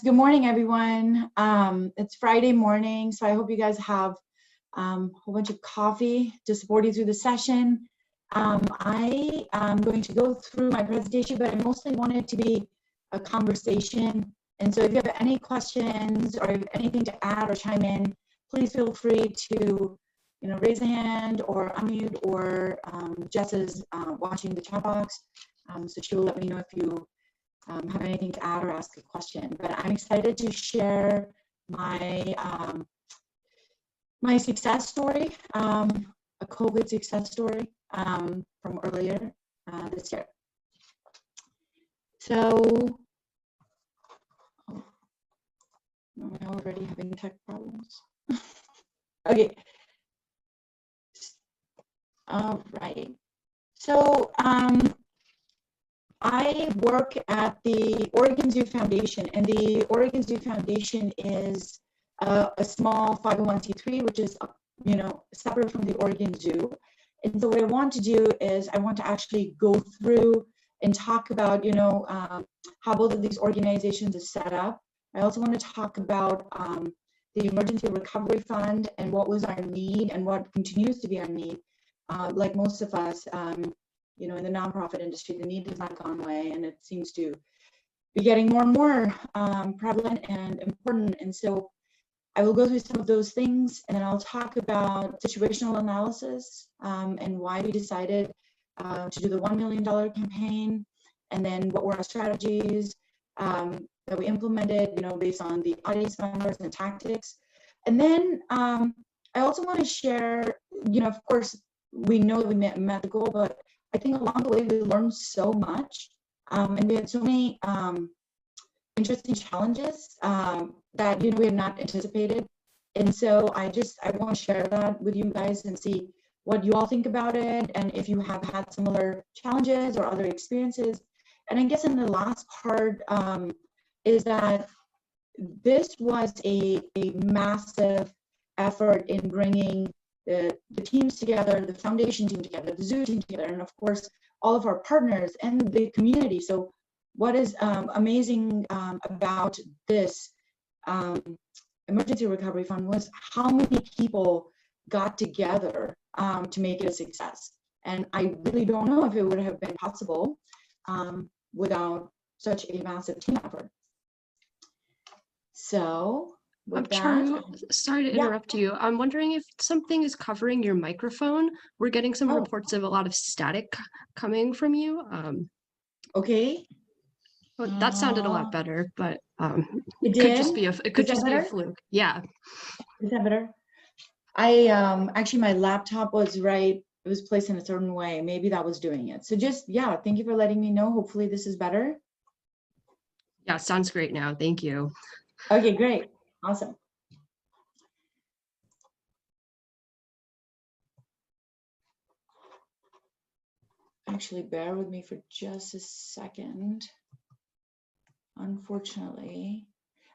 Good morning, everyone. It's Friday morning, so I hope you guys have a whole bunch of coffee to support you through the session. I am going to go through my presentation, but I mostly want it to be a conversation. And so if you have any questions or anything to add or chime in, please feel free to raise a hand or unmute, or Jess is watching the chat box, so she will let me know if you have anything to add or ask a question. But I'm excited to share my my success story, a COVID success story from earlier this year. So, we're already having tech problems. Okay. All right. So, I work at the Oregon Zoo Foundation, and the Oregon Zoo Foundation is a small 501c3, which is, separate from the Oregon Zoo. And so what I want to do is I want to actually go through and talk about, how both of these organizations are set up. I also want to talk about the Emergency Recovery Fund and what was our need and what continues to be our need. Like most of us, in the nonprofit industry, the need has not gone away, and it seems to be getting more and more prevalent and important. And so I will go through some of those things, and then I'll talk about situational analysis and why we decided to do the $1 million campaign, and then what were our strategies that we implemented, based on the audience members and tactics. And then I also want to share, of course, we know that we met the goal, but I think along the way we learned so much, and we had so many interesting challenges that we had not anticipated. And so I want to share that with you guys and see what you all think about it, and if you have had similar challenges or other experiences. And I guess in the last part is that this was a massive effort in bringing the teams together, the foundation team together, the zoo team together, and of course, all of our partners and the community. So what is amazing about this Emergency Recovery Fund was how many people got together to make it a success. And I really don't know if it would have been possible without such a massive team effort. So, Charu, sorry to interrupt you. I'm wondering if something is covering your microphone. We're getting some reports of a lot of static coming from you. Okay. Well, that sounded a lot better, but it could just be a fluke. Yeah. Is that better? I actually, my laptop was right. It was placed in a certain way. Maybe that was doing it. So thank you for letting me know. Hopefully this is better. Yeah, sounds great now. Thank you. Okay, great. Awesome. Actually, bear with me for just a second. Unfortunately,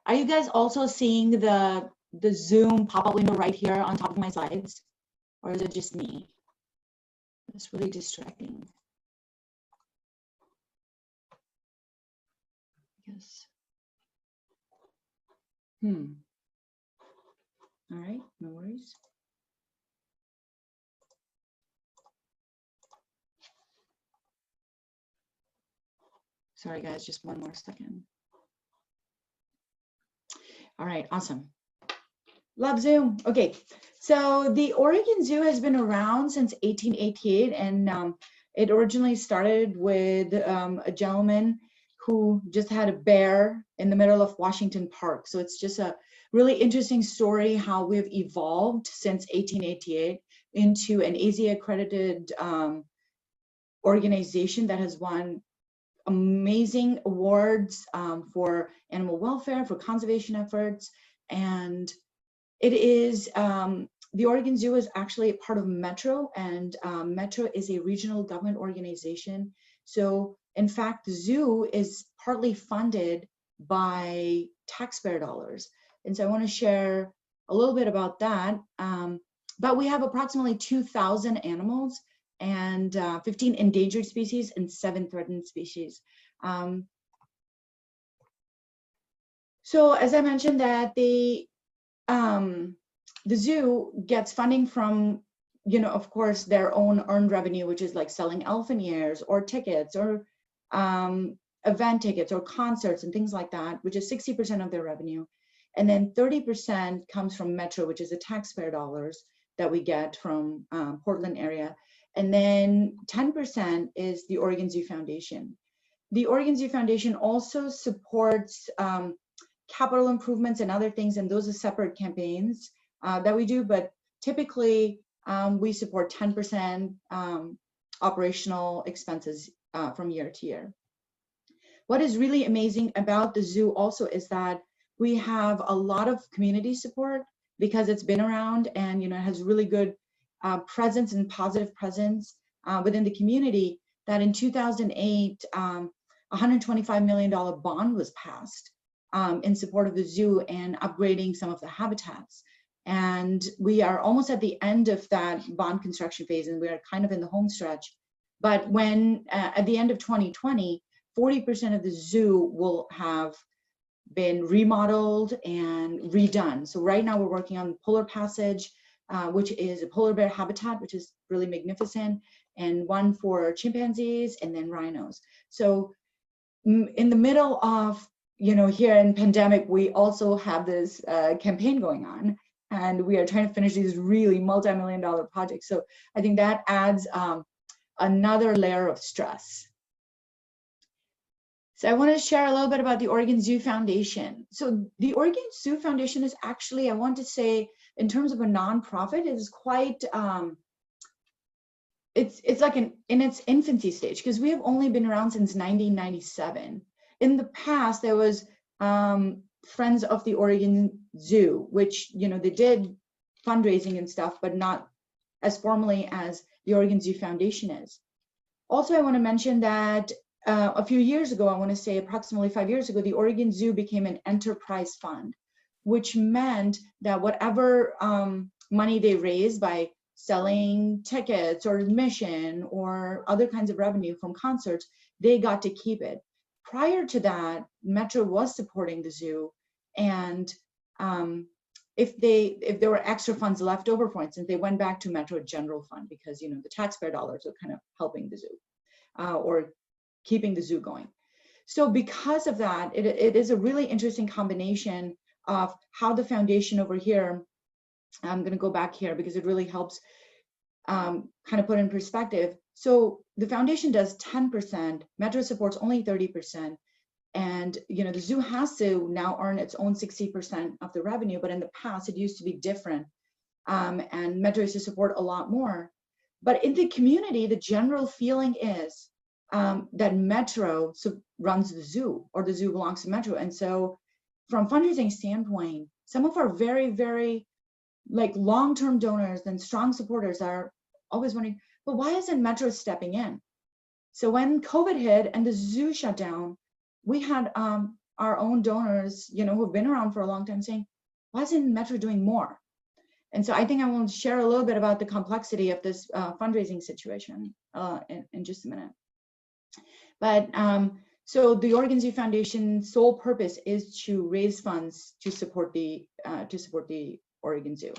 are you guys also seeing the Zoom pop-up window right here on top of my slides, or is it just me? It's really distracting. Yes. All right, no worries. Sorry, guys, just one more second. All right, awesome. Love Zoom. Okay, so the Oregon Zoo has been around since 1888, and it originally started with a gentleman who just had a bear in the middle of Washington Park. So it's just a really interesting story how we've evolved since 1888 into an AZ accredited organization that has won amazing awards for animal welfare, for conservation efforts. And it is, the Oregon Zoo is actually a part of Metro, and Metro is a regional government organization. So in fact, the zoo is partly funded by taxpayer dollars. And so I want to share a little bit about that. But we have approximately 2,000 animals and 15 endangered species and 7 threatened species. So as I mentioned that the zoo gets funding from, of course, their own earned revenue, which is like selling elephant ears or tickets or event tickets or concerts and things like that, which is 60% of their revenue. And then 30% comes from Metro, which is the taxpayer dollars that we get from Portland area. And then 10% is the Oregon Zoo Foundation. The Oregon Zoo Foundation also supports capital improvements and other things, and those are separate campaigns that we do, but typically we support 10% operational expenses from year to year. What is really amazing about the zoo also is that we have a lot of community support because it's been around and it has really good presence and positive presence within the community. That in 2008, $125 million bond was passed in support of the zoo and upgrading some of the habitats. And we are almost at the end of that bond construction phase, and we are kind of in the home stretch. But when at the end of 2020, 40% of the zoo will have been remodeled and redone. So right now we're working on Polar Passage, which is a polar bear habitat, which is really magnificent, and one for chimpanzees and then rhinos. So in the middle of, here in pandemic, we also have this campaign going on, and we are trying to finish these really multi-million-dollar projects. So I think that adds another layer of stress. So I want to share a little bit about the Oregon Zoo Foundation. So the Oregon Zoo Foundation is actually, I want to say, in terms of a nonprofit, it is quite, it's like in its infancy stage, because we have only been around since 1997. In the past, there was Friends of the Oregon Zoo, which, they did fundraising and stuff, but not as formally as the Oregon Zoo Foundation is. Also, I want to mention that a few years ago, I want to say approximately 5 years ago, the Oregon Zoo became an enterprise fund, which meant that whatever money they raised by selling tickets or admission or other kinds of revenue from concerts, they got to keep it. Prior to that, Metro was supporting the zoo, and if there were extra funds left over, for instance, they went back to Metro General Fund because the taxpayer dollars are kind of helping the zoo or keeping the zoo going. So because of that, it is a really interesting combination of how the foundation over here, I'm going to go back here because it really helps kind of put in perspective. So the foundation does 10%, Metro supports only 30%, and the zoo has to now earn its own 60% of the revenue, but in the past it used to be different, and Metro used to support a lot more. But in the community, the general feeling is that Metro runs the zoo, or the zoo belongs to Metro. And so from fundraising standpoint, some of our very, very long-term donors and strong supporters are always wondering, but why isn't Metro stepping in? So when COVID hit and the zoo shut down, we had our own donors, who've been around for a long time saying, why isn't Metro doing more? And so I think I will share a little bit about the complexity of this fundraising situation in just a minute. But so the Oregon Zoo Foundation's sole purpose is to raise funds to support the Oregon Zoo.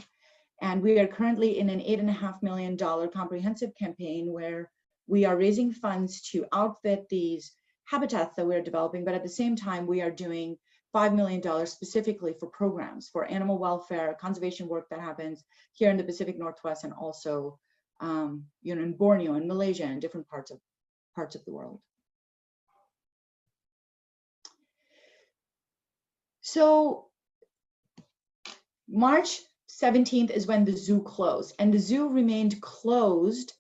And we are currently in an $8.5 million comprehensive campaign where we are raising funds to outfit these habitats that we're developing, but at the same time, we are doing $5 million specifically for programs for animal welfare, conservation work that happens here in the Pacific Northwest, and also in Borneo and Malaysia and different parts of the world. So March 17th is when the zoo closed, and the zoo remained closed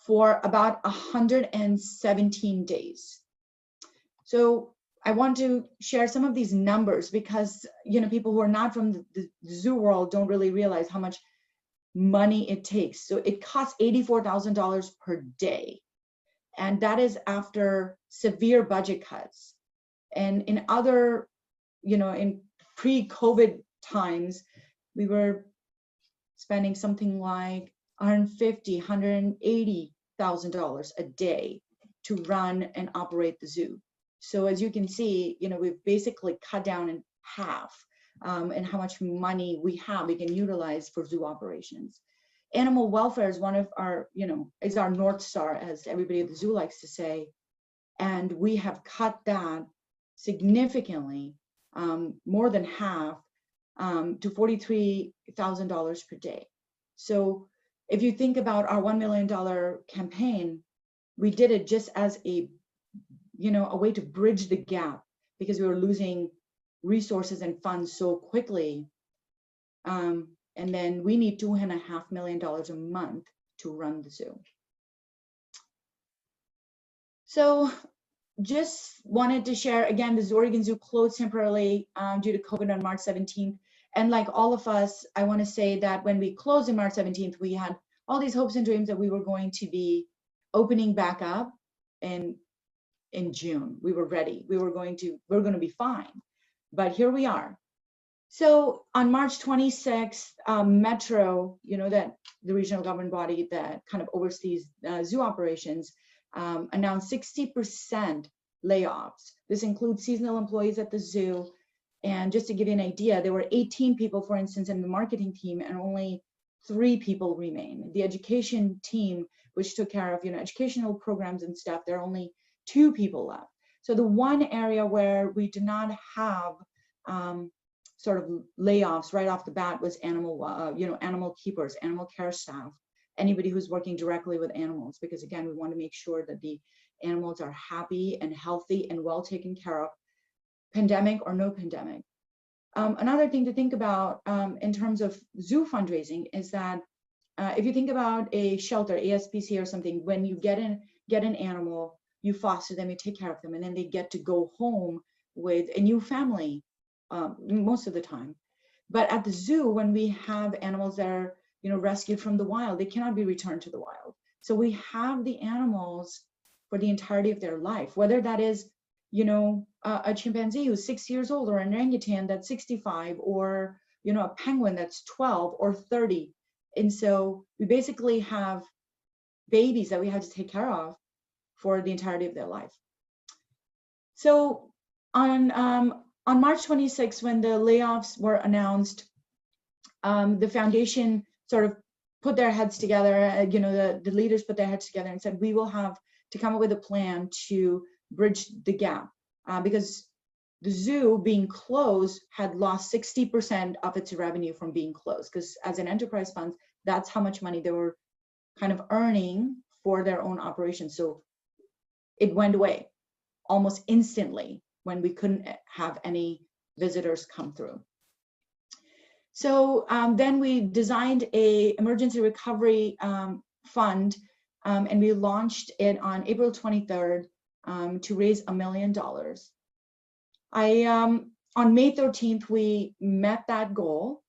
for about 117 days. So I want to share some of these numbers because people who are not from the zoo world don't really realize how much money it takes. So it costs $84,000 per day, and that is after severe budget cuts. And in other, in pre-COVID times, we were spending something like $150,000, $180,000 a day to run and operate the zoo. So as you can see, we've basically cut down in half, and how much money we can utilize for zoo operations. Animal welfare is one of our, is our North Star, as everybody at the zoo likes to say. And we have cut that significantly, more than half, to $43,000 per day. So if you think about our $1 million campaign, we did it just as a way to bridge the gap, because we were losing resources and funds so quickly. And then we need $2.5 million a month to run the zoo. So just wanted to share, again, the Oregon Zoo closed temporarily due to COVID on March 17th. And like all of us, I want to say that when we closed on March 17th, we had all these hopes and dreams that we were going to be opening back up in June. We were ready. We were going to be fine. But here we are. So on March 26th, Metro, that the regional government body that kind of oversees zoo operations, announced 60% layoffs. This includes seasonal employees at the zoo. And just to give you an idea, there were 18 people, for instance, in the marketing team, and only 3 people remain. The education team, which took care of, educational programs and stuff, there are only 2 people left. So the one area where we did not have sort of layoffs right off the bat was animal keepers, animal care staff, anybody who's working directly with animals, because again, we want to make sure that the animals are happy and healthy and well taken care of, pandemic or no pandemic. Another thing to think about in terms of zoo fundraising is that if you think about a shelter, ASPC or something, when you get an animal, you foster them, you take care of them, and then they get to go home with a new family most of the time. But at the zoo, when we have animals that are rescued from the wild, they cannot be returned to the wild. So we have the animals for the entirety of their life, whether that is a chimpanzee who's 6 years old, or an orangutan that's 65, or a penguin that's 12 or 30. And so we basically have babies that we have to take care of for the entirety of their life. So on March 26th, when the layoffs were announced, the foundation sort of put their heads together, the leaders put their heads together and said, we will have to come up with a plan to bridge the gap, because the zoo being closed had lost 60% of its revenue from being closed, because as an enterprise fund, that's how much money they were kind of earning for their own operations. So it went away almost instantly when we couldn't have any visitors come through. So then we designed a emergency recovery fund, and we launched it on April 23rd to raise $1 million. On May 13th, we met that goal,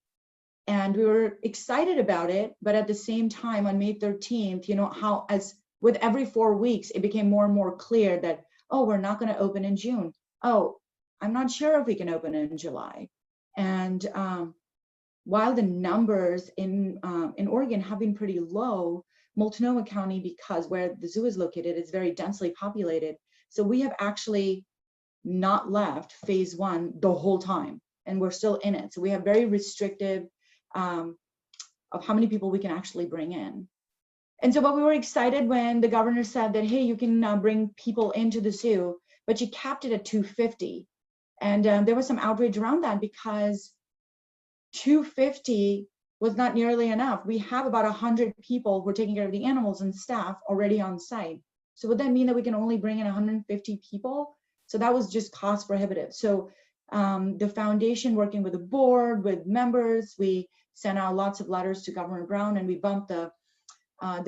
and we were excited about it. But at the same time, on May 13th, how as with every 4 weeks, it became more and more clear that, oh, we're not going to open in June. Oh, I'm not sure if we can open in July. And while the numbers in Oregon have been pretty low, Multnomah County, because where the zoo is located, is very densely populated. So we have actually not left phase 1 the whole time, and we're still in it. So we have very restrictive of how many people we can actually bring in. And so, but we were excited when the governor said that, hey, you can bring people into the zoo, but she capped it at 250. And there was some outrage around that, because 250 was not nearly enough. We have about 100 people who are taking care of the animals and staff already on site. So would that mean that we can only bring in 150 people? So that was just cost prohibitive. So the foundation, working with the board, with members, we sent out lots of letters to Governor Brown, and we bumped the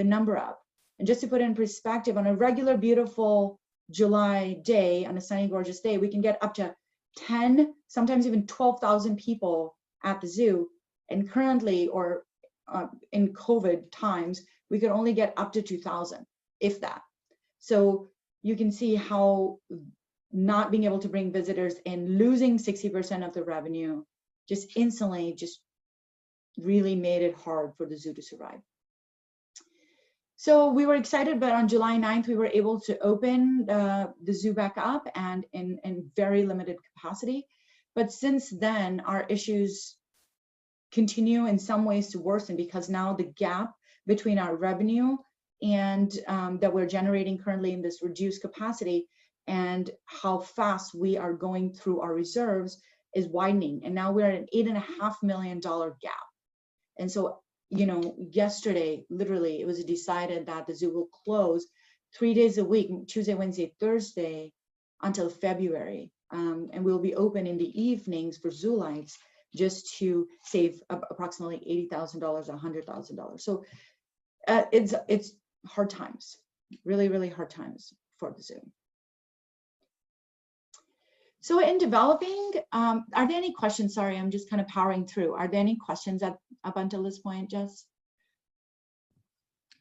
number up. And just to put it in perspective, on a regular, beautiful July day, on a sunny, gorgeous day, we can get up to 10, sometimes even 12,000 people at the zoo. And currently, or in COVID times, we could only get up to 2,000, if that. So you can see how not being able to bring visitors and losing 60% of the revenue just instantly just really made it hard for the zoo to survive. So we were excited, but on July 9th, we were able to open the zoo back up, and in very limited capacity. But since then, our issues continue in some ways to worsen, because now the gap between our revenue and that we're generating currently in this reduced capacity and how fast we are going through our reserves is widening. And now we're at an $8.5 million gap. And so, you know, yesterday, literally, it was decided that the zoo will close 3 days a week, Tuesday, Wednesday, Thursday, until February. And we'll be open in the evenings for zoo lights, just to save approximately $80,000 or $100,000. So it's hard times, really, really hard times for the zoo. So in developing, are there any questions? Sorry, I'm just kind of powering through. Are there any questions up until this point, Jess?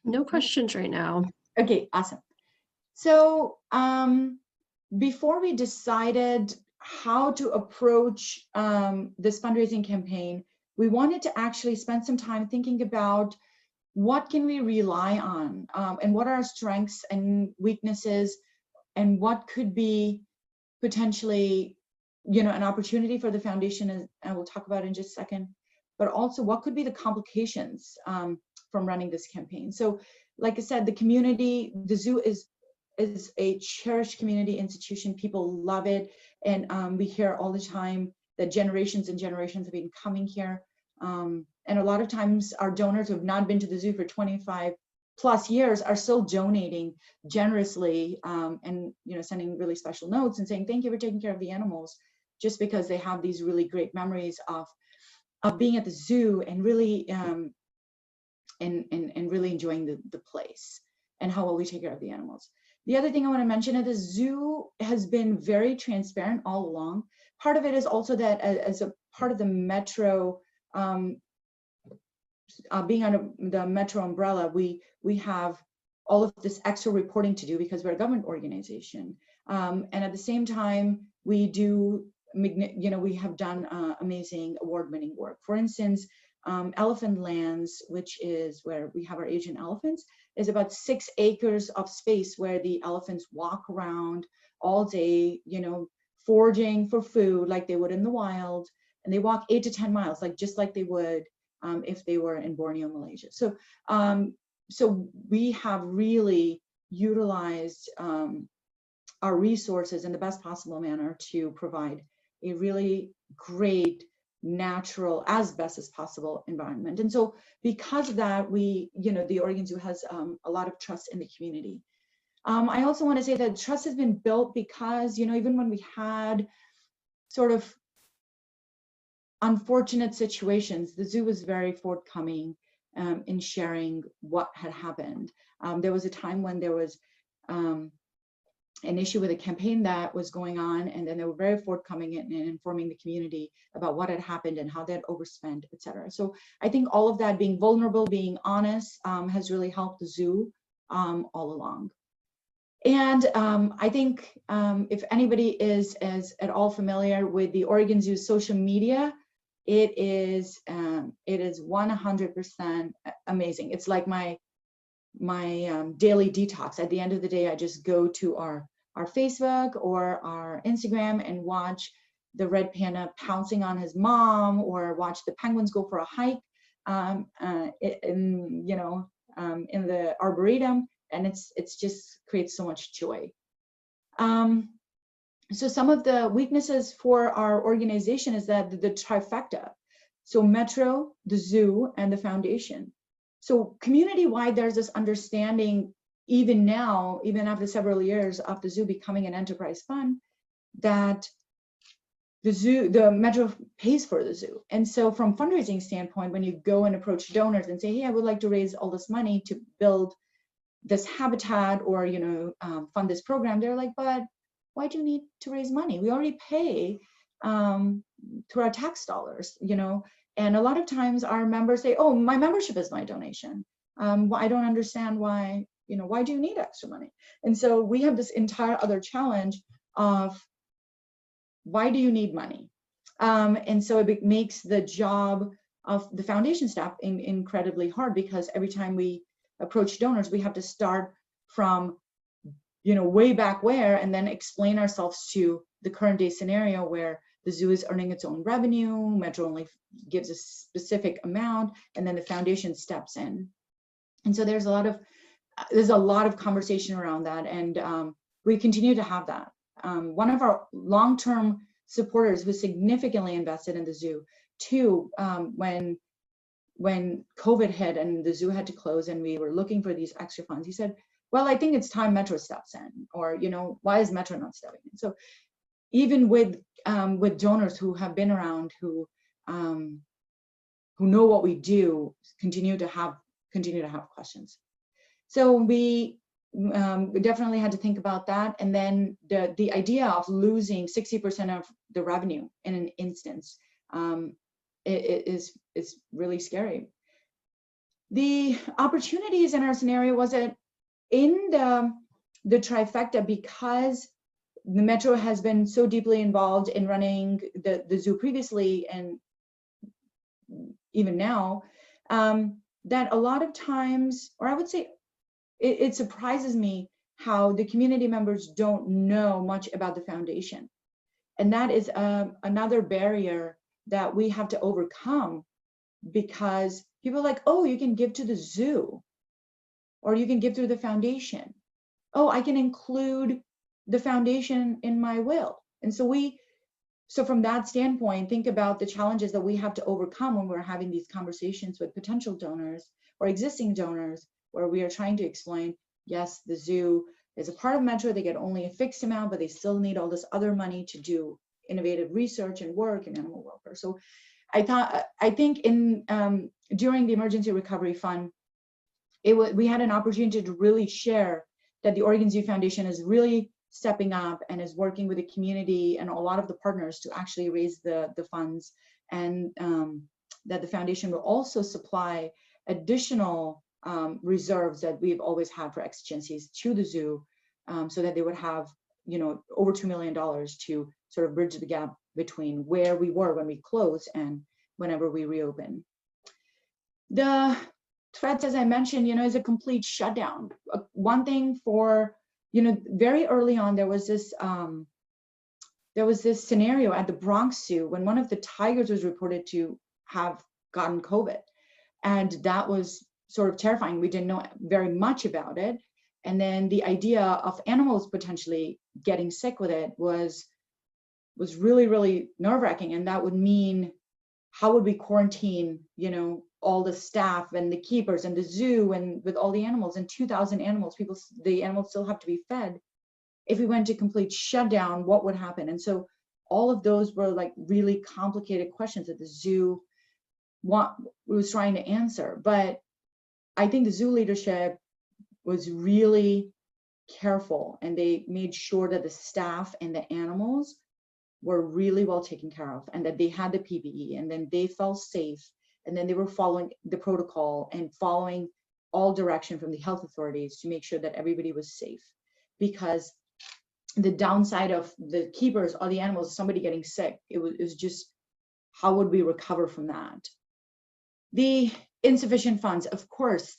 No questions right now. Okay, awesome. So before we decided how to approach this fundraising campaign, we wanted to actually spend some time thinking about what can we rely on, and what are our strengths and weaknesses, and what could be potentially, you know, an opportunity for the foundation, and we'll talk about it in just a second, but also what could be the complications from running this campaign. So like I said, the community, the zoo is a cherished community institution. People love it. And we hear all the time that generations and generations have been coming here. And a lot of times our donors who have not been to the zoo for 25 plus years are still donating generously, and, you know, sending really special notes and saying, thank you for taking care of the animals, just because they have these really great memories of being at the zoo and really, and really enjoying the place and how well we take care of the animals. The other thing I want to mention is the zoo has been very transparent all along. Part of it is also that as a part of the metro, being under the metro umbrella, we have all of this extra reporting to do because we're a government organization. And at the same time, we do, you know, we have done amazing award-winning work. For instance, Elephant Lands, which is where we have our Asian elephants, is about 6 acres of space where the elephants walk around all day, you know, foraging for food like they would in the wild, and they walk 8 to 10 miles, like just like they would if they were in Borneo, Malaysia. So, so we have really utilized our resources in the best possible manner to provide a really great, natural, as best as possible environment. And so because of that, we, you know, the Oregon Zoo has a lot of trust in the community. I also want to say that trust has been built because, you know, even when we had sort of unfortunate situations, the zoo was very forthcoming in sharing what had happened. There was a time when there was an issue with a campaign that was going on, and then they were very forthcoming in informing the community about what had happened and how they had overspent, etc. So I think all of that, being vulnerable, being honest, has really helped the zoo all along. And I think if anybody is at all familiar with the Oregon Zoo's social media, it is 100% amazing. It's like my daily detox. At the end of the day, I just go to our Facebook or our Instagram and watch the red panda pouncing on his mom, or watch the penguins go for a hike in the arboretum, and it's just creates so much joy. So some of the weaknesses for our organization is that the trifecta. So Metro, the zoo, and the foundation. So community-wide, there's this understanding, even now, even after several years of the zoo becoming an enterprise fund, that the Metro pays for the zoo. And so from fundraising standpoint, when you go and approach donors and say, hey, I would like to raise all this money to build this habitat or, you know, fund this program, they're like, but why do you need to raise money? We already pay through our tax dollars, you know. And a lot of times our members say, oh, my membership is my donation. I don't understand why, you know, why do you need extra money? And so we have this entire other challenge of why do you need money? And so it makes the job of the foundation staff incredibly hard, because every time we approach donors, we have to start from, you know, way back where, and then explain ourselves to the current day scenario where the zoo is earning its own revenue, Metro only gives a specific amount, and then the foundation steps in. And so there's a lot of conversation around that, and we continue to have that. One of our long-term supporters who significantly invested in the zoo too, when COVID hit and the zoo had to close and we were looking for these extra funds, he said, well, I think it's time Metro steps in, or, you know, why is Metro not stepping in? So even with donors who have been around, who know what we do, continue to have questions. So we definitely had to think about that. And then the idea of losing 60% of the revenue in an instance is really scary. The opportunities in our scenario was that in the trifecta, because the Metro has been so deeply involved in running the zoo previously and even now, that a lot of times, or I would say it surprises me how the community members don't know much about the foundation. And that is another barrier that we have to overcome, because people are like, oh, you can give to the zoo, or you can give through the foundation. Oh, I can include the foundation in my will. And so from that standpoint, think about the challenges that we have to overcome when we're having these conversations with potential donors or existing donors, where we are trying to explain, yes, the zoo is a part of Metro, they get only a fixed amount, but they still need all this other money to do innovative research and work in animal welfare. So I think during the Emergency Recovery Fund, we had an opportunity to really share that the Oregon Zoo Foundation is really stepping up and is working with the community and a lot of the partners to actually raise the funds, and that the foundation will also supply additional reserves that we've always had for exigencies to the zoo, so that they would have, you know, over $2 million to sort of bridge the gap between where we were when we closed and whenever we reopen. The threats, as I mentioned, you know, is a complete shutdown. One thing for, you know, very early on, there was this scenario at the Bronx Zoo when one of the tigers was reported to have gotten COVID. And that was sort of terrifying. We didn't know very much about it. And then the idea of animals potentially getting sick with it was really, really nerve-wracking. And that would mean, how would we quarantine, you know, all the staff and the keepers and the zoo and with all the animals, and 2,000 animals, the animals still have to be fed. If we went to complete shutdown, what would happen? And so all of those were like really complicated questions that the zoo was trying to answer. But I think the zoo leadership was really careful, and they made sure that the staff and the animals were really well taken care of, and that they had the PPE, and then they felt safe, and then they were following the protocol and following all direction from the health authorities to make sure that everybody was safe. Because the downside of the keepers or the animals, somebody getting sick, it was just, how would we recover from that? The insufficient funds, of course,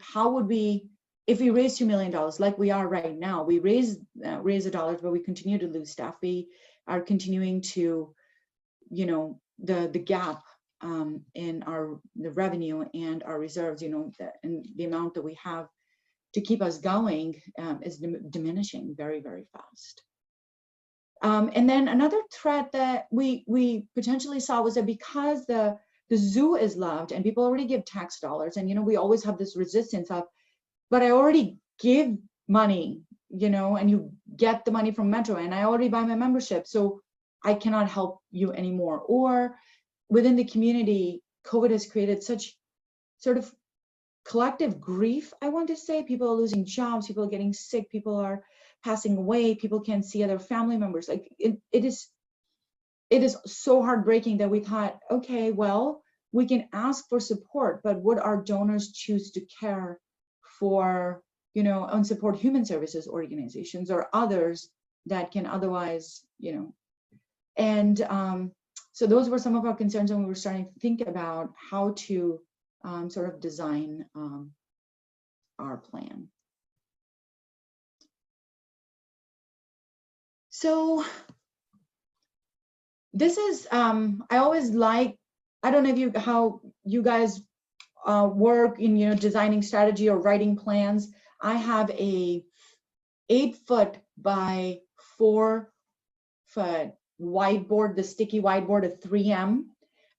how would we, if we raise $2 million like we are right now, we raise the dollars, but we continue to lose staff. We are continuing to, you know, the gap in the revenue and our reserves, you know, and the amount that we have to keep us going is diminishing very, very fast. And then another threat that we potentially saw was that because the zoo is loved and people already give tax dollars, and, you know, we always have this resistance of, but I already give money, you know, and you get the money from Metro, and I already buy my membership, so I cannot help you anymore. Or within the community, COVID has created such sort of collective grief, I want to say. People are losing jobs, people are getting sick, people are passing away, people can't see other family members. Like it is so heartbreaking that we thought, okay, well, we can ask for support, but would our donors choose to care for, you know, and support human services organizations or others that can otherwise, you know? And so those were some of our concerns when we were starting to think about how to sort of design our plan. So this is, I always like, I don't know if how you guys work in, designing strategy or writing plans. I have a 8-foot by 4-foot whiteboard, the sticky whiteboard of 3M,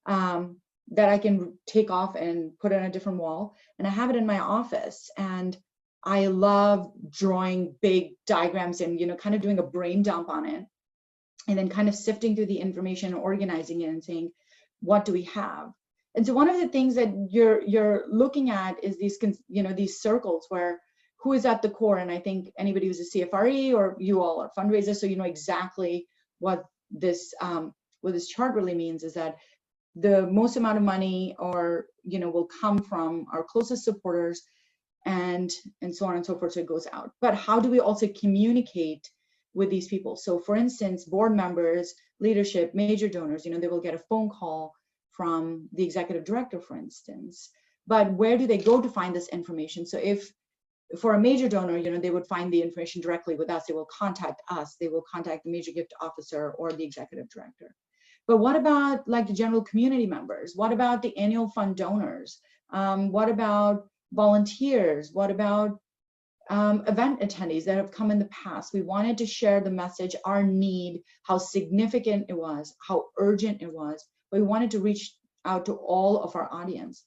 that I can take off and put on a different wall. And I have it in my office. And I love drawing big diagrams and, kind of doing a brain dump on it. And then kind of sifting through the information, organizing it and saying, what do we have? And so one of the things that you're looking at is these, these circles where who is at the core. And I think anybody who's a CFRE or you all are fundraisers, so you know exactly what this chart really means, is that the most amount of money will come from our closest supporters and so on and so forth. So it goes out. But how do we also communicate with these people? So for instance, board members, leadership, major donors, they will get a phone call from the executive director, for instance. But where do they go to find this information? So if for a major donor, they would find the information directly with us. They will contact us. They will contact the major gift officer or the executive director. But what about like the general community members? What about the annual fund donors? What about volunteers? What about event attendees that have come in the past? We wanted to share the message, our need, how significant it was, how urgent it was. But we wanted to reach out to all of our audience.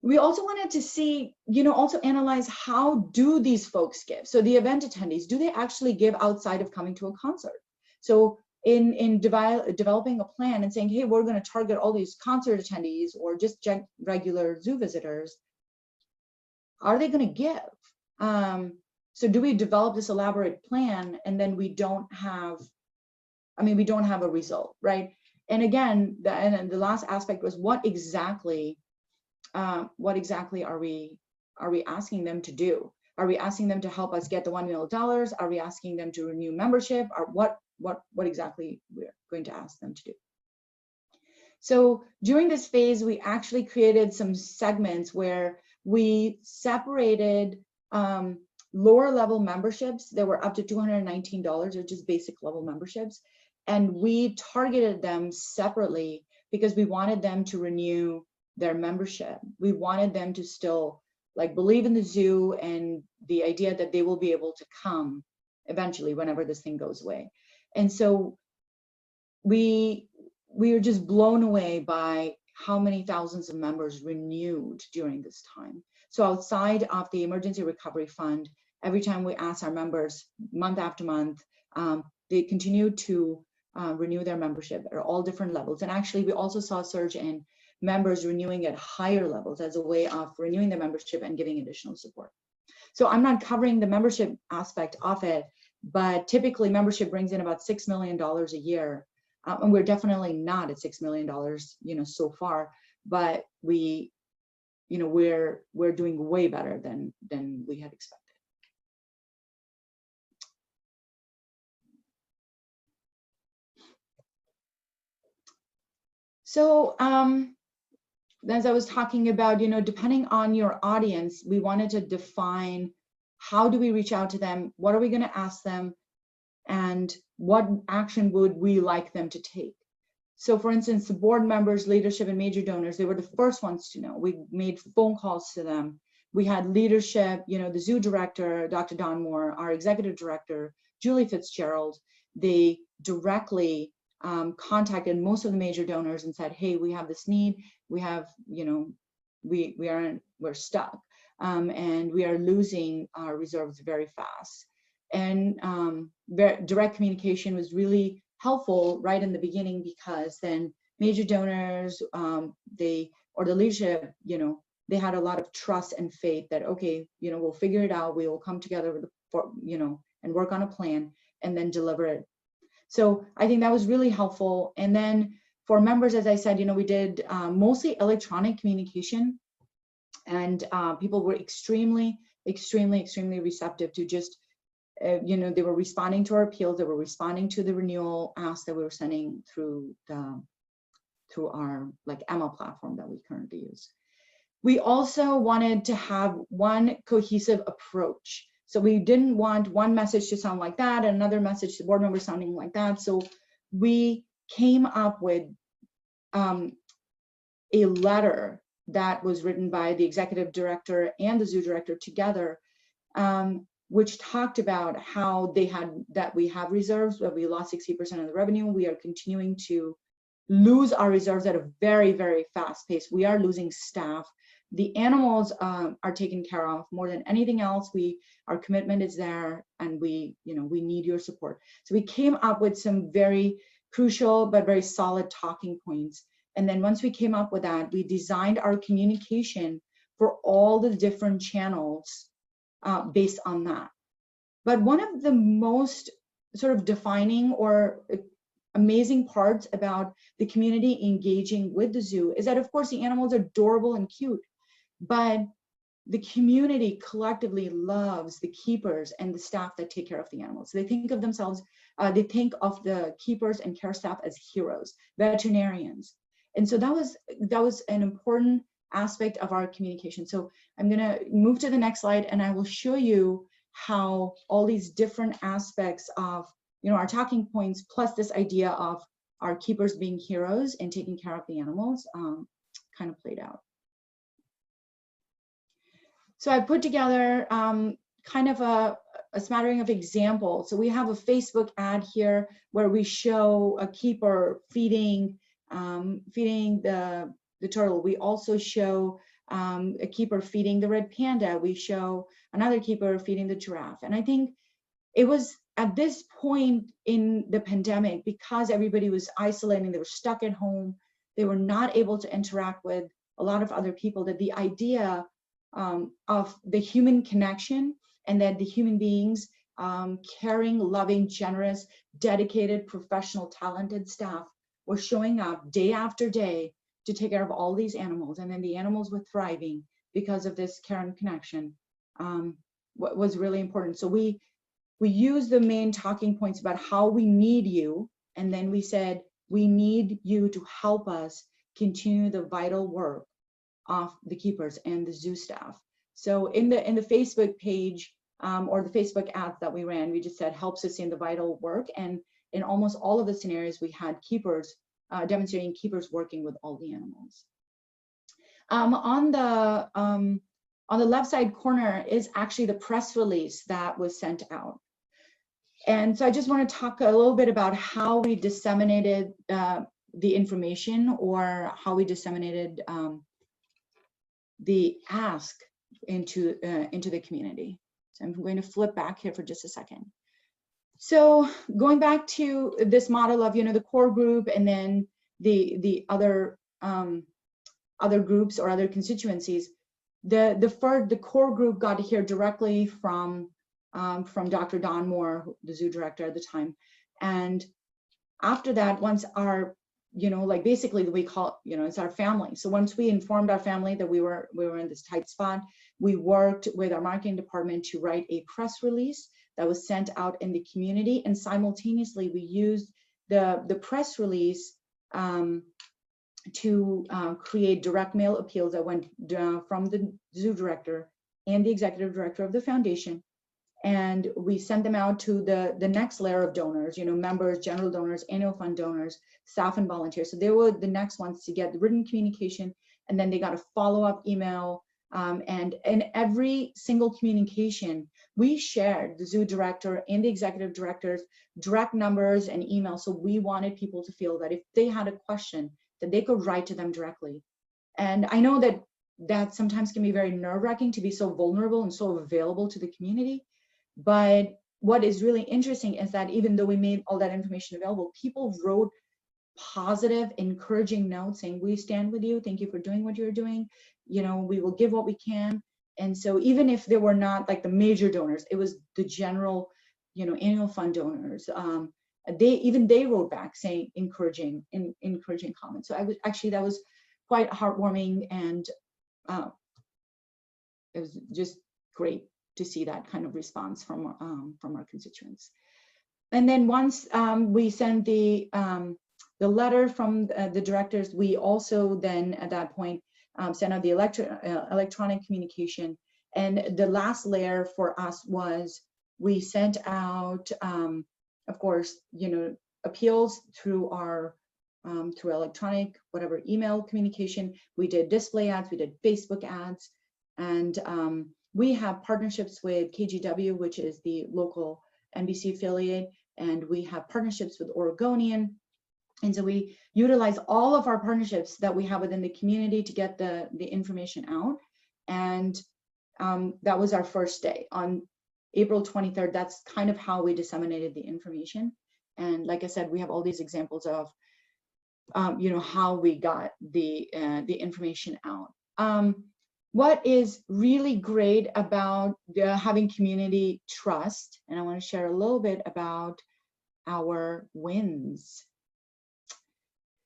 We also wanted to see, also analyze, how do these folks give? So the event attendees, do they actually give outside of coming to a concert? So in developing a plan and saying, hey, we're going to target all these concert attendees or just regular zoo visitors, are they going to give? So do we develop this elaborate plan and then we don't have a result, right? And again, the last aspect was what exactly are we asking them to do? Are we asking them to help us get the $1 million? Are we asking them to renew membership? Or what exactly we're going to ask them to do? So during this phase, we actually created some segments where we separated lower level memberships that were up to $219, or just basic level memberships. And we targeted them separately because we wanted them to renew their membership. We wanted them to still believe in the zoo and the idea that they will be able to come eventually whenever this thing goes away. And so we were just blown away by how many thousands of members renewed during this time. So outside of the Emergency Recovery Fund, every time we ask our members month after month, they continue to renew their membership at all different levels. And actually, we also saw a surge in members renewing at higher levels as a way of renewing their membership and giving additional support. So I'm not covering the membership aspect of it, but typically membership brings in about $6 million a year. And we're definitely not at $6 million, so far, but we're doing way better than we had expected. So as I was talking about, depending on your audience, we wanted to define how do we reach out to them, what are we going to ask them, and what action would we like them to take. So for instance, the board members, leadership, and major donors, they were the first ones to know. We made phone calls to them. We had leadership, the zoo director, Dr. Don Moore, our executive director, Julie Fitzgerald. They directly contacted most of the major donors and said, hey, we have this need. We have, we're stuck, and we are losing our reserves very fast. And direct communication was really helpful right in the beginning, because then major donors, the leadership, they had a lot of trust and faith that, okay, we'll figure it out. We will come together and work on a plan and then deliver it. So I think that was really helpful. And then for members, as I said, we did mostly electronic communication, and people were extremely receptive to just, they were responding to our appeals, they were responding to the renewal asks that we were sending through our ML platform that we currently use. We also wanted to have one cohesive approach. So we didn't want one message to sound like that and another message to board members sounding like that. So we came up with a letter that was written by the executive director and the zoo director together, which talked about how we have reserves, but we lost 60% of the revenue. We are continuing to lose our reserves at a very, very fast pace. We are losing staff. The animals are taken care of more than anything else. Our commitment is there, and we need your support. So we came up with some very crucial but very solid talking points. And then once we came up with that, we designed our communication for all the different channels based on that. But one of the most sort of defining or amazing parts about the community engaging with the zoo is that, of course, the animals are adorable and cute, but the community collectively loves the keepers and the staff that take care of the animals. They think of themselves, they think of the keepers and care staff as heroes, veterinarians. And so that was an important aspect of our communication. So I'm going to move to the next slide, and I will show you how all these different aspects of our talking points, plus this idea of our keepers being heroes and taking care of the animals, kind of played out. So I put together kind of a smattering of examples. So we have a Facebook ad here where we show a keeper feeding the turtle. We also show a keeper feeding the red panda. We show another keeper feeding the giraffe. And I think it was at this point in the pandemic, because everybody was isolating, they were stuck at home, they were not able to interact with a lot of other people, that the idea of the human connection, and that the human beings, caring, loving, generous, dedicated, professional, talented staff were showing up day after day to take care of all these animals, and then the animals were thriving because of this care and connection, was really important. So we used the main talking points about how we need you, and then we said we need you to help us continue the vital work of the keepers and the zoo staff. So in the Facebook page or the Facebook ads that we ran, we just said help sustain the vital work, and in almost all of the scenarios we had keepers demonstrating keepers working with all the animals. On the left side corner is actually the press release that was sent out. And so I just want to talk a little bit about how we disseminated the information, or how we disseminated the ask into the community. So I'm going to flip back here for just a second. So going back to this model of the core group, and then the other groups or other constituencies, the core group got to hear directly from Dr. Don Moore, the zoo director at the time. And after that, once our basically we call it's our family. So once we informed our family that we were in this tight spot, we worked with our marketing department to write a press release that was sent out in the community, and simultaneously we used the press release to create direct mail appeals that went from the zoo director and the executive director of the foundation. And we sent them out to the next layer of donors, members, general donors, annual fund donors, staff and volunteers. So they were the next ones to get the written communication, and then they got a follow-up email. And in every single communication, we shared the zoo director and the executive director's direct numbers and emails. So we wanted people to feel that if they had a question, that they could write to them directly. And I know that sometimes can be very nerve-wracking to be so vulnerable and so available to the community. But what is really interesting is that even though we made all that information available, people wrote positive, encouraging notes saying, we stand with you. Thank you for doing what you're doing. We will give what we can. And so even if they were not like the major donors, it was the general, annual fund donors. They wrote back saying encouraging comments. So that was quite heartwarming, and it was just great to see that kind of response from our constituents. And then once we sent the letter from the directors, we also then at that point sent out the electronic communication. And the last layer for us was we sent out, of course, appeals through our through electronic, whatever, email communication. We did display ads, we did Facebook ads, and we have partnerships with KGW, which is the local NBC affiliate, and we have partnerships with Oregonian. And so we utilize all of our partnerships that we have within the community to get the information out. And that was our first day. On April 23rd, that's kind of how we disseminated the information. And like I said, we have all these examples of how we got the information out. What is really great about having community trust, and I want to share a little bit about our wins.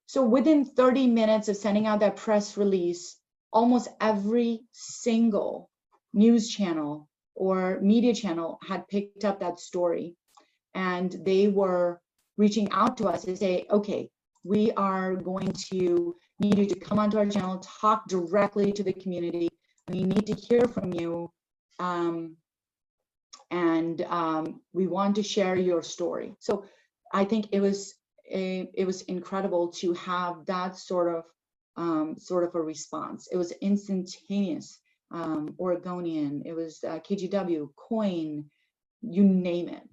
So within 30 minutes of sending out that press release, almost every single news channel or media channel had picked up that story, and they were reaching out to us to say, okay, we are going to need you to come onto our channel, talk directly to the community. We need to hear from you, and we want to share your story. So I think it was incredible to have that sort of a response. It was instantaneous. Oregonian, it was KGW, Coin, you name it.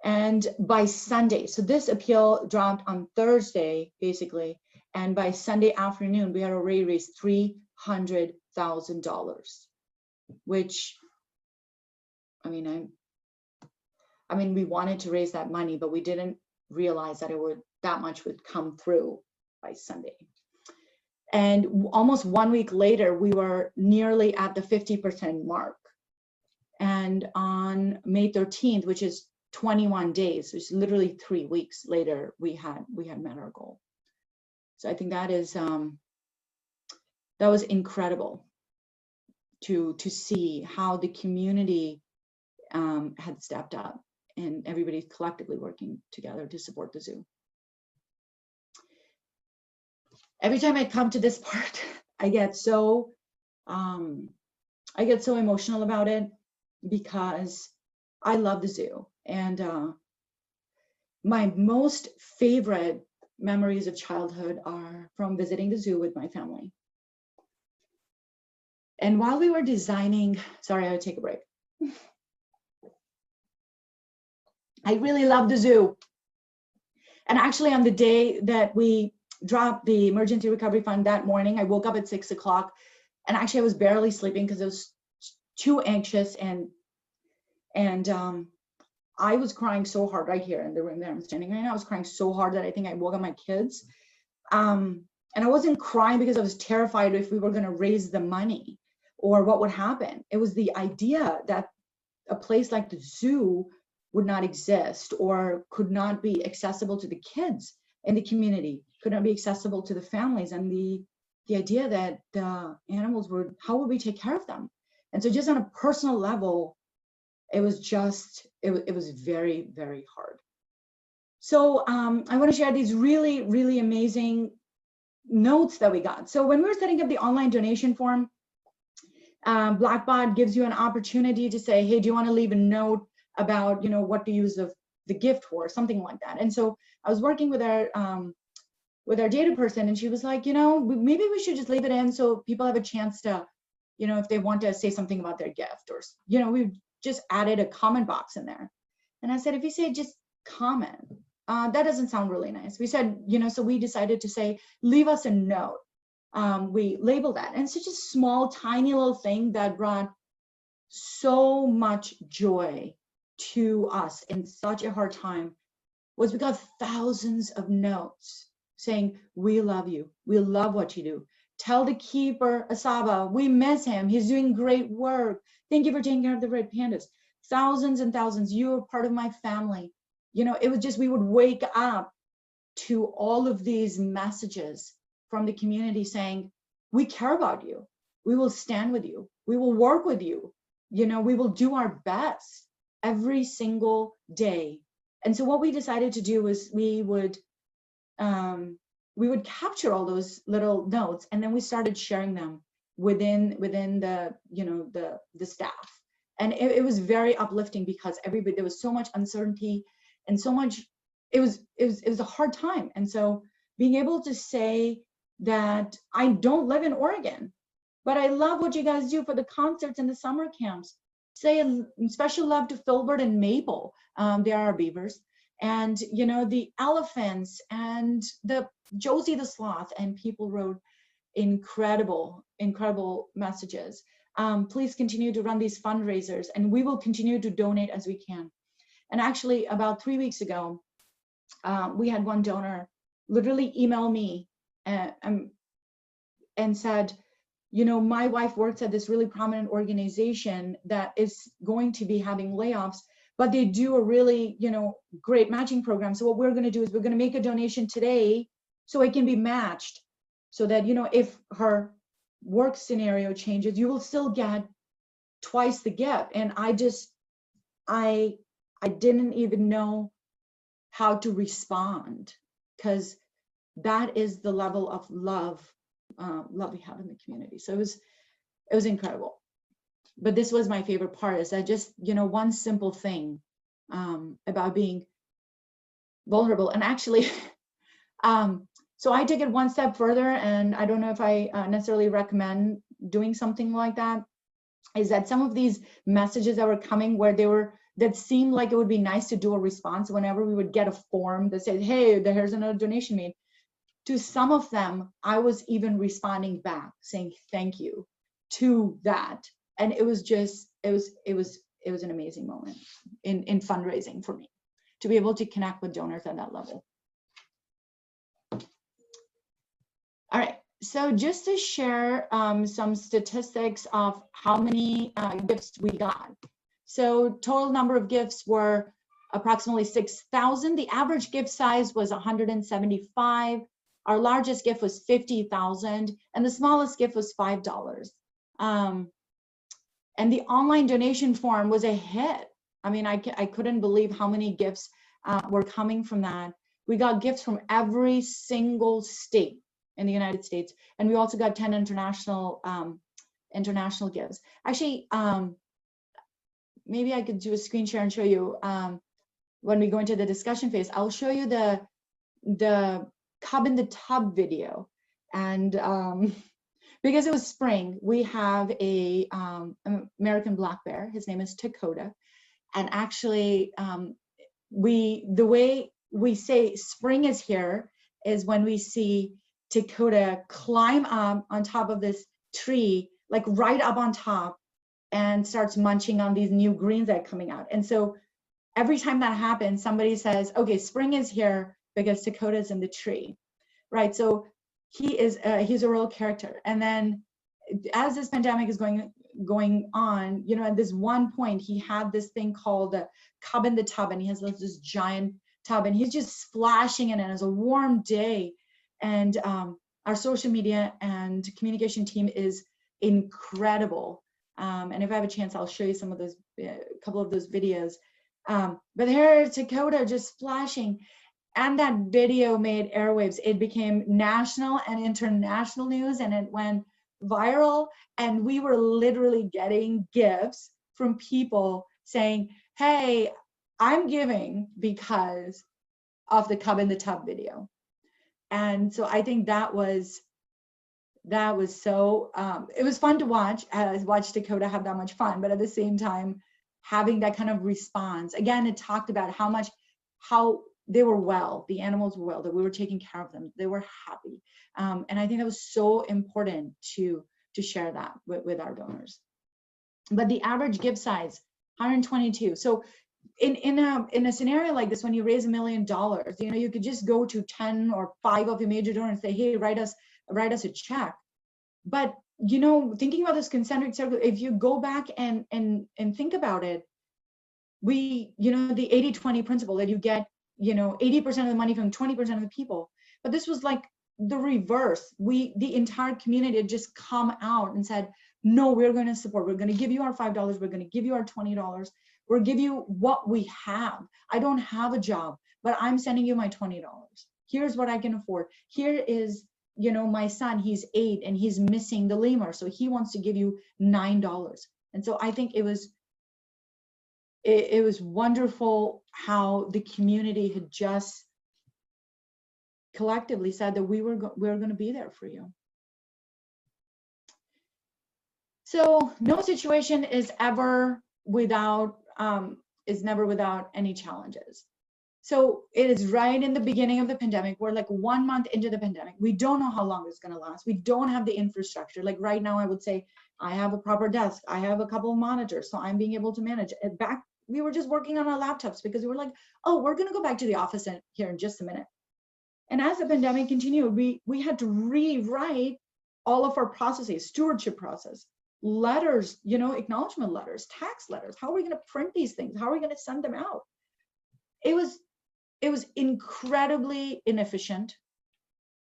And by Sunday, so this appeal dropped on Thursday, basically, and by Sunday afternoon, we had already raised $300,000, which, I mean, we wanted to raise that money, but we didn't realize that that much would come through by Sunday. And almost 1 week later, we were nearly at the 50% mark. And on May 13th, which is 21 days, which is literally 3 weeks later, we had met our goal. So I think that was incredible to see how the community had stepped up and everybody's collectively working together to support the zoo. Every time I come to this part, I get so emotional about it, because I love the zoo, and my most favorite memories of childhood are from visiting the zoo with my family. And while we were designing, sorry, I would take a break. I really love the zoo. And actually on the day that we dropped the emergency recovery fund that morning, I woke up at 6 o'clock, and actually I was barely sleeping because I was too anxious, and I was crying so hard right here in the room that I'm standing right now. I was crying so hard that I think I woke up my kids. And I wasn't crying because I was terrified if we were going to raise the money or what would happen. It was the idea that a place like the zoo would not exist or could not be accessible to the kids in the community, could not be accessible to the families, and the idea that the animals would, how would we take care of them? And so just on a personal level, it was very, very hard. So I want to share these really, really amazing notes that we got. So when we were setting up the online donation form, Blackbot gives you an opportunity to say, hey, do you want to leave a note about, what to use the gift for, something like that. And so I was working with our data person, and she was like, maybe we should just leave it in so people have a chance to, if they want to say something about their gift, or, we just added a comment box in there. And I said, if you say just comment, that doesn't sound really nice. We said, so we decided to say, leave us a note. We labeled that. And it's such a small, tiny little thing that brought so much joy to us in such a hard time, was we got thousands of notes saying, we love you. We love what you do. Tell the keeper, Asaba, we miss him. He's doing great work. Thank you for taking care of the red pandas. Thousands and thousands. You are part of my family. It was just, we would wake up to all of these messages from the community saying, we care about you. We will stand with you. We will work with you. We will do our best every single day. And so what we decided to do was we would capture all those little notes, and then we started sharing them within the the staff. And it was very uplifting, because there was so much uncertainty and so much, it was a hard time. And so being able to say that I don't live in Oregon, but I love what you guys do for the concerts and the summer camps. Say a special love to Filbert and Maple. They are our beavers. And, you know, the elephants and the Josie the Sloth, and people wrote incredible, incredible messages. Please continue to run these fundraisers, and we will continue to donate as we can. And actually, about 3 weeks ago, we had one donor literally email me and said, you know, my wife works at this really prominent organization that is going to be having layoffs, but they do a really, you know, great matching program. So what we're going to do is we're going to make a donation today so it can be matched, so that, you know, if her work scenario changes, you will still get twice the gift. And I didn't even know how to respond, because that is the level of love we have in the community. So it was incredible. But this was my favorite part, is that just, you know, one simple thing about being vulnerable. And actually, so I take it one step further, and I don't know if I necessarily recommend doing something like that, is that some of these messages that were coming that seemed like it would be nice to do a response whenever we would get a form that said, hey, here's another donation made. To some of them, I was even responding back saying thank you to that. And it was just, it was an amazing moment in fundraising for me, to be able to connect with donors at that level. All right, so just to share some statistics of how many gifts we got. So total number of gifts were approximately 6,000. The average gift size was 175. Our largest gift was 50,000, and the smallest gift was $5. And the online donation form was a hit. I mean, I couldn't believe how many gifts were coming from that. We got gifts from every single state in the United States, and we also got 10 international gifts. Actually, maybe I could do a screen share and show you when we go into the discussion phase. I'll show you the Cub in the Tub video, and because it was spring, we have a American black bear. His name is Dakota, and actually, the way we say spring is here is when we see Dakota climb up on top of this tree, like right up on top, and starts munching on these new greens that are coming out. And so every time that happens, somebody says, okay, spring is here because Dakota's in the tree, right? So he's a real character. And then as this pandemic is going on, you know, at this one point, he had this thing called a Cub in the Tub, and he has this giant tub, and he's just splashing in it. It's a warm day. And our social media and communication team is incredible. And if I have a chance, I'll show you some of those, a couple of those videos. But here's Dakota just splashing. And that video made airwaves. It became national and international news, and it went viral. And we were literally getting gifts from people saying, hey, I'm giving because of the Cub in the Tub video. And so I think that was so, it was fun to watch Dakota have that much fun, but at the same time, having that kind of response. Again, it talked about how they were well, the animals were well, that we were taking care of them, they were happy. And I think that was so important to share that with our donors. But the average gift size, 122. So in a scenario like this, when you raise $1 million, you know, you could just go to 10 or 5 of your major donors and say, hey, write us a check. But, you know, thinking about this concentric circle, if you go back and think about it, you know, the 80-20 principle, that you get, you know, 80% of the money from 20% of the people. But this was like the reverse. The entire community had just come out and said, no, we're going to support. We're going to give you our $5. We're going to give you our $20. We'll give you what we have. I don't have a job, but I'm sending you my $20. Here's what I can afford. Here is, you know, my son, he's 8 and he's missing the lemur, so he wants to give you $9. And so I think it was wonderful how the community had just collectively said that we're going to be there for you. So no situation is ever without, never without any challenges. So it is right in the beginning of the pandemic. We're like 1 month into the pandemic. We don't know how long it's going to last. We don't have the infrastructure. Like right now, I would say I have a proper desk. I have a couple of monitors, so I'm being able to manage it. Back, we were just working on our laptops because we were like, oh, we're going to go back to the office here in just a minute. And as the pandemic continued, we had to rewrite all of our processes, stewardship process, letters, you know, acknowledgement letters, tax letters. How are we going to print these things? How are we going to send them out? It was incredibly inefficient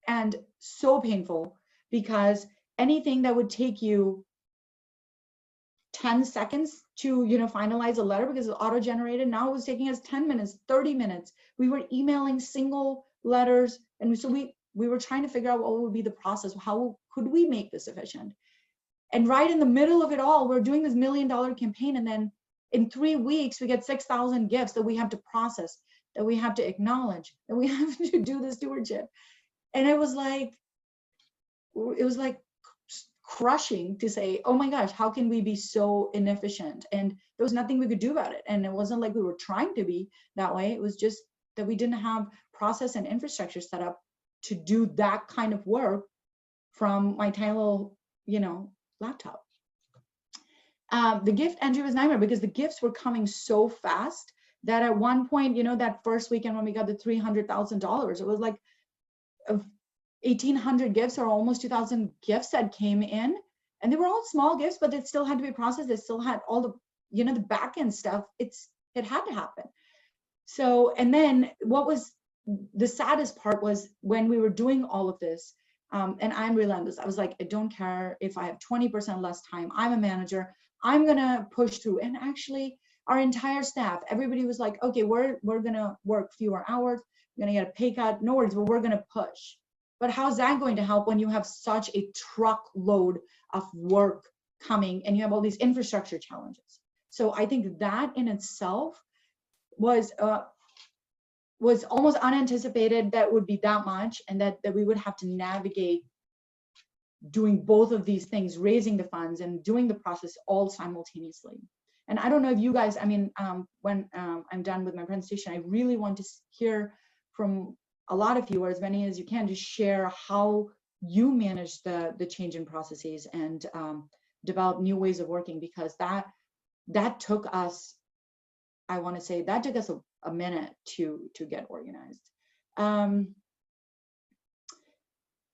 and so painful, because anything that would take you 10 seconds to, you know, finalize a letter because it's auto-generated, now it was taking us 10 minutes, 30 minutes. We were emailing single letters, and so we were trying to figure out what would be the process. How could we make this efficient? And right in the middle of it all, we're doing this $1 million campaign, and then in 3 weeks we get 6,000 gifts that we have to process, that we have to acknowledge, that we have to do the stewardship. And it was like crushing to say, oh my gosh, how can we be so inefficient? And there was nothing we could do about it. And it wasn't like we were trying to be that way. It was just that we didn't have process and infrastructure set up to do that kind of work from my tiny little, you know, laptop. The gift entry was nightmare because the gifts were coming so fast that at one point, you know, that first weekend when we got the $300,000, it was like 1,800 gifts or almost 2,000 gifts that came in, and they were all small gifts, but it still had to be processed. It still had all the, you know, the back end stuff. It had to happen. So, and then what was the saddest part was when we were doing all of this, and I'm relentless. I was like, I don't care if I have 20% less time. I'm a manager. I'm gonna push through. And actually, our entire staff, everybody was like, okay, we're gonna work fewer hours. We're gonna get a pay cut. No worries, but we're gonna push. But how's that going to help when you have such a truckload of work coming and you have all these infrastructure challenges? So I think that in itself was almost unanticipated that would be that much, and that we would have to navigate doing both of these things, raising the funds and doing the process all simultaneously. And I don't know if you guys, I mean, when I'm done with my presentation, I really want to hear from a lot of you, or as many as you can, to share how you manage the change in processes and develop new ways of working, because that took us, I want to say, that took us a minute to get organized. And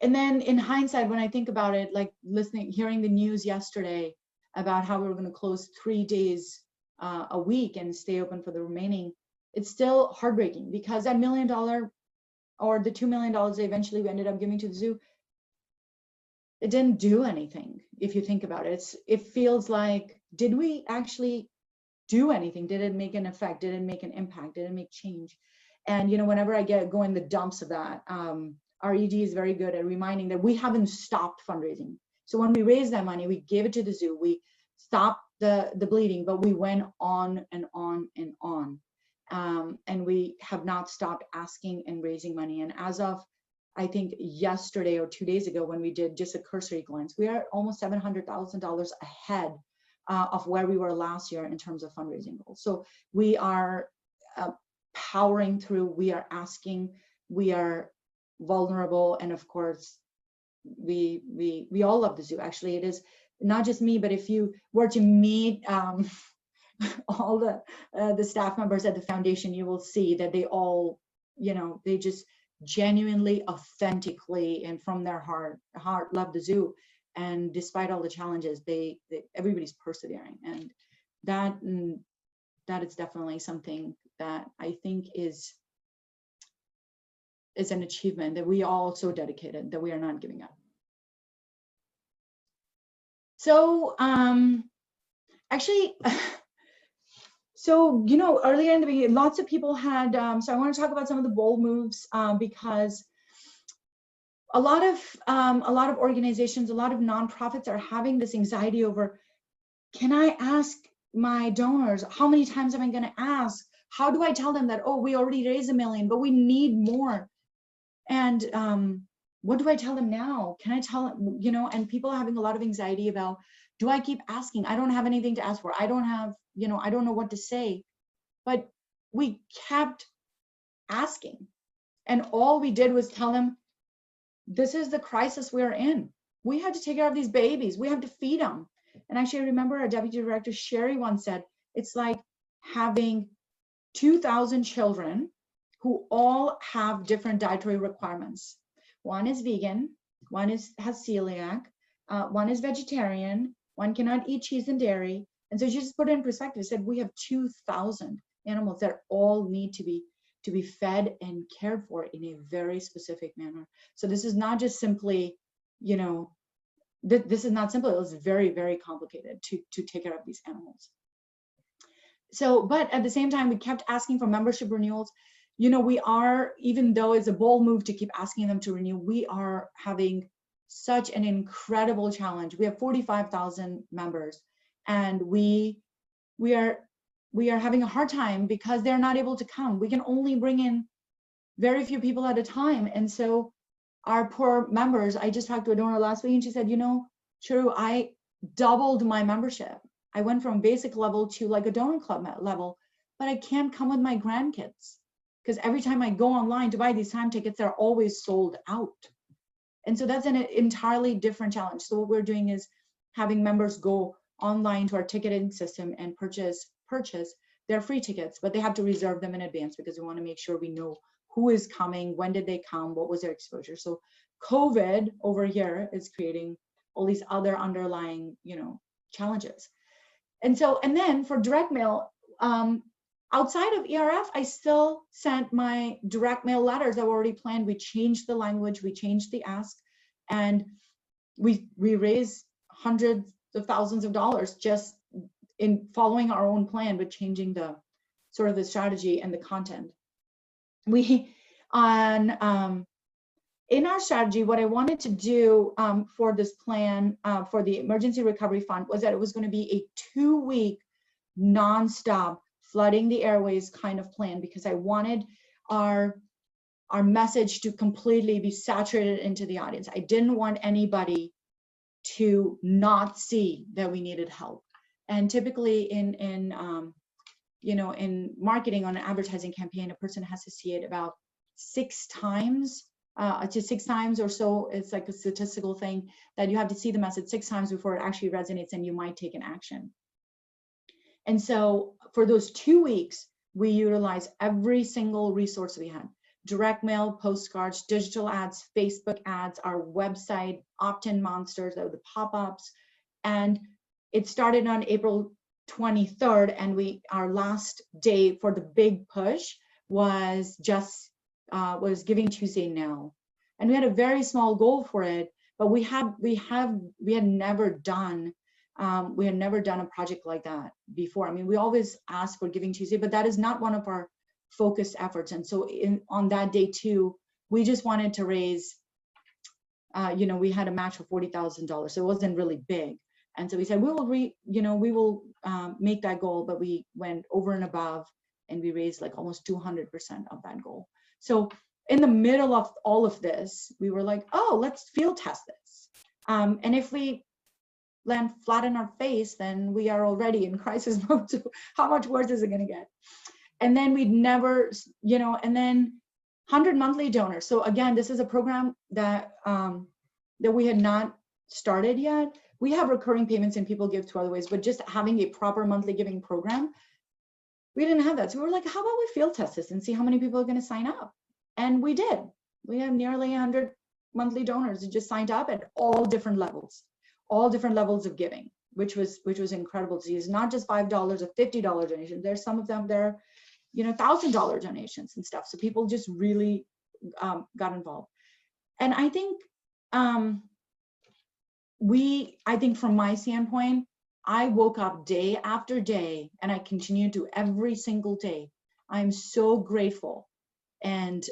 then in hindsight, when I think about it, like hearing the news yesterday about how we were going to close 3 days a week and stay open for the remaining, it's still heartbreaking, because that $1 million or the $2 million they eventually we ended up giving to the zoo, it didn't do anything. If you think about it, it feels like, did we actually do anything? Did it make an effect? Did it make an impact? Did it make change? And, you know, whenever I go in the dumps of that, our ED is very good at reminding that we haven't stopped fundraising. So when we raised that money, we gave it to the zoo, we stopped the bleeding, but we went on and on and on. And we have not stopped asking and raising money. And as of, I think yesterday or 2 days ago, when we did just a cursory glance, we are almost $700,000 ahead of where we were last year in terms of fundraising goals. So we are powering through, we are asking, we are vulnerable, and of course, we all love the zoo. Actually, it is not just me, but if you were to meet all the staff members at the foundation, you will see that they all, you know, they just genuinely, authentically, and from their heart love the zoo. And despite all the challenges, everybody's persevering, and that is definitely something that I think is an achievement, that we all so dedicated that we are not giving up. So actually, so, you know, earlier in the beginning, lots of people had, so I want to talk about some of the bold moves, because a lot of organizations, a lot of nonprofits are having this anxiety over, can I ask my donors? How many times am I going to ask? How do I tell them that, oh, we already raised $1 million, but we need more? And what do I tell them now? Can I tell them, you know, and people are having a lot of anxiety about, do I keep asking? I don't have anything to ask for. I don't have, you know, I don't know what to say. But we kept asking. And all we did was tell them, this is the crisis we're in. We have to take care of these babies. We have to feed them. And actually, I remember our deputy director, Sherry, once said, it's like having 2,000 children who all have different dietary requirements. One is vegan, one has celiac, one is vegetarian, one cannot eat cheese and dairy. And so she just put it in perspective, said we have 2,000 animals that all need to be fed and cared for in a very specific manner. So this is not just simply, you know, this is not simple. It was very, very complicated to take care of these animals. So, but at the same time, we kept asking for membership renewals. You know, we are, even though it's a bold move to keep asking them to renew, we are having such an incredible challenge. We have 45,000 members, and we are having a hard time because they're not able to come. We can only bring in very few people at a time. And so our poor members, I just talked to a donor last week and she said, you know, Charu, I doubled my membership. I went from basic level to like a donor club level, but I can't come with my grandkids because every time I go online to buy these time tickets, they're always sold out. And so that's an entirely different challenge. So what we're doing is having members go online to our ticketing system and purchase their free tickets, but they have to reserve them in advance because we want to make sure we know who is coming, when did they come, what was their exposure. So COVID over here is creating all these other underlying, you know, challenges. And so, and then for direct mail, outside of ERF, I still sent my direct mail letters that were already planned. We changed the language, we changed the ask, and we raised hundreds of thousands of dollars just in following our own plan, but changing the sort of the strategy and the content. We in our strategy, what I wanted to do for this plan for the emergency recovery fund was that it was going to be a 2-week nonstop flooding the airways kind of plan, because I wanted our message to completely be saturated into the audience. I didn't want anybody to not see that we needed help. And typically in you know, in marketing on an advertising campaign, a person has to see it about 6 times to 6 times or so. It's like a statistical thing that you have to see the message 6 times before it actually resonates and you might take an action. And so for those 2 weeks, we utilized every single resource we had: direct mail, postcards, digital ads, Facebook ads, our website, opt-in monsters, that were the pop-ups. And it started on April 23rd, and our last day for the big push was just was Giving Tuesday now. And we had a very small goal for it, but we had never done a project like that before. I mean, we always ask for Giving Tuesday, but that is not one of our focused efforts. And so on that day too, we just wanted to raise, you know, we had a match of $40,000, so it wasn't really big. And so we said, we will make that goal, but we went over and above, and we raised like almost 200% of that goal. So in the middle of all of this, we were like, oh, let's field test this. And if we land flat in our face, then we are already in crisis mode. So how much worse is it going to get? And then we'd never, you know, and then 100 monthly donors. So again, this is a program that that we had not started yet. We have recurring payments and people give 2 other ways, but just having a proper monthly giving program, we didn't have that. So we were like, how about we field test this and see how many people are going to sign up? And we did. We have nearly 100 monthly donors who just signed up at all different levels of giving, which was incredible to see. It's not just $5 or $50 donations. There's some of them, they're, you know, $1,000 donations and stuff. So people just really got involved. And I think I think from my standpoint, I woke up day after day, and I continue to every single day. I'm so grateful. And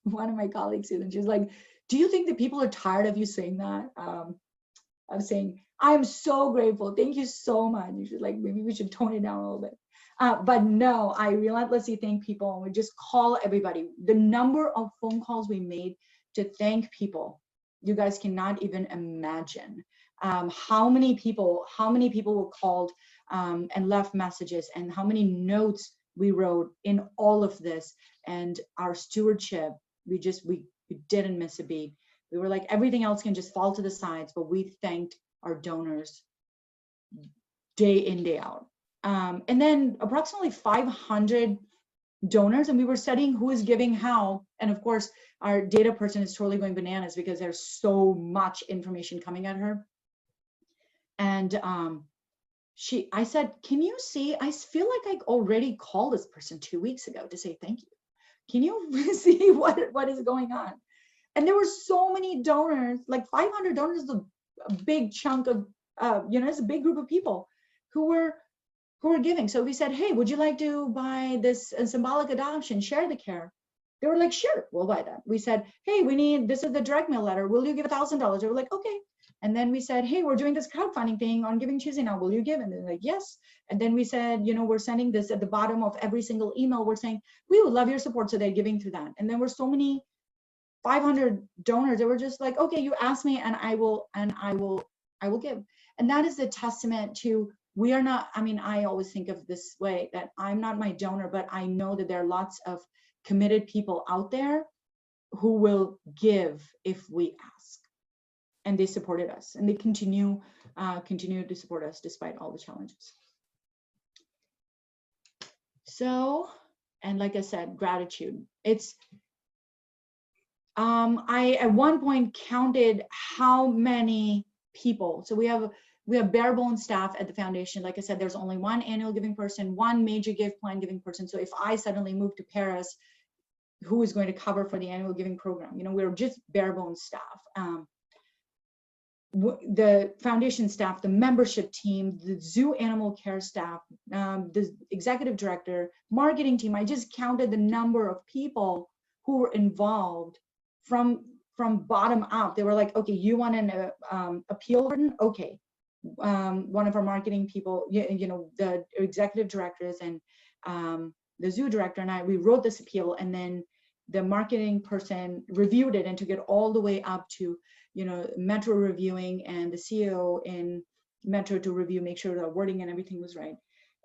one of my colleagues, Susan, she was like, do you think that people are tired of you saying that? I was saying, I'm so grateful. Thank you so much. You should, like, maybe we should tone it down a little bit. But no, I relentlessly thank people, and we just call everybody. The number of phone calls we made to thank people, you guys cannot even imagine how many people were called and left messages, and how many notes we wrote in all of this. And our stewardship, we didn't miss a beat. We were like, everything else can just fall to the sides, but we thanked our donors day in, day out. And then approximately 500 donors, and we were studying who is giving how. And of course, our data person is totally going bananas because there's so much information coming at her. And I said, can you see, I feel like I already called this person 2 weeks ago to say thank you. Can you see what is going on? And there were so many donors, like 500 donors is a big chunk of, it's a big group of people who were giving. So we said, hey, would you like to buy this symbolic adoption, share the care? They were like, sure, we'll buy that. We said, hey, this is the direct mail letter. Will you give $1,000? They were like, okay. And then we said, hey, we're doing this crowdfunding thing on Giving Tuesday now. Will you give? And they're like, yes. And then we said, we're sending this at the bottom of every single email. We're saying, we would love your support. So they're giving through that. And there were so many 500 donors. They were just like, okay, you asked me, and I will give. And that is a testament to, we are not, I always think of this way, that I'm not my donor, but I know that there are lots of committed people out there who will give if we ask. And they supported us, and they continue to support us despite all the challenges. So, and like I said, gratitude. It's, I at one point counted how many people. So we have bare bones staff at the foundation. Like I said, there's only one annual giving person, one major give plan giving person. So if I suddenly move to Paris, who is going to cover for the annual giving program? We're just bare bones staff. The foundation staff, the membership team, the zoo animal care staff, the executive director, marketing team. I just counted the number of people who were involved from bottom up. They were like, okay, you want an appeal written? Okay. One of our marketing people, the executive directors and the zoo director and I, we wrote this appeal, and then the marketing person reviewed it and took it all the way up to, Metro reviewing, and the CEO in Metro to review, make sure the wording and everything was right.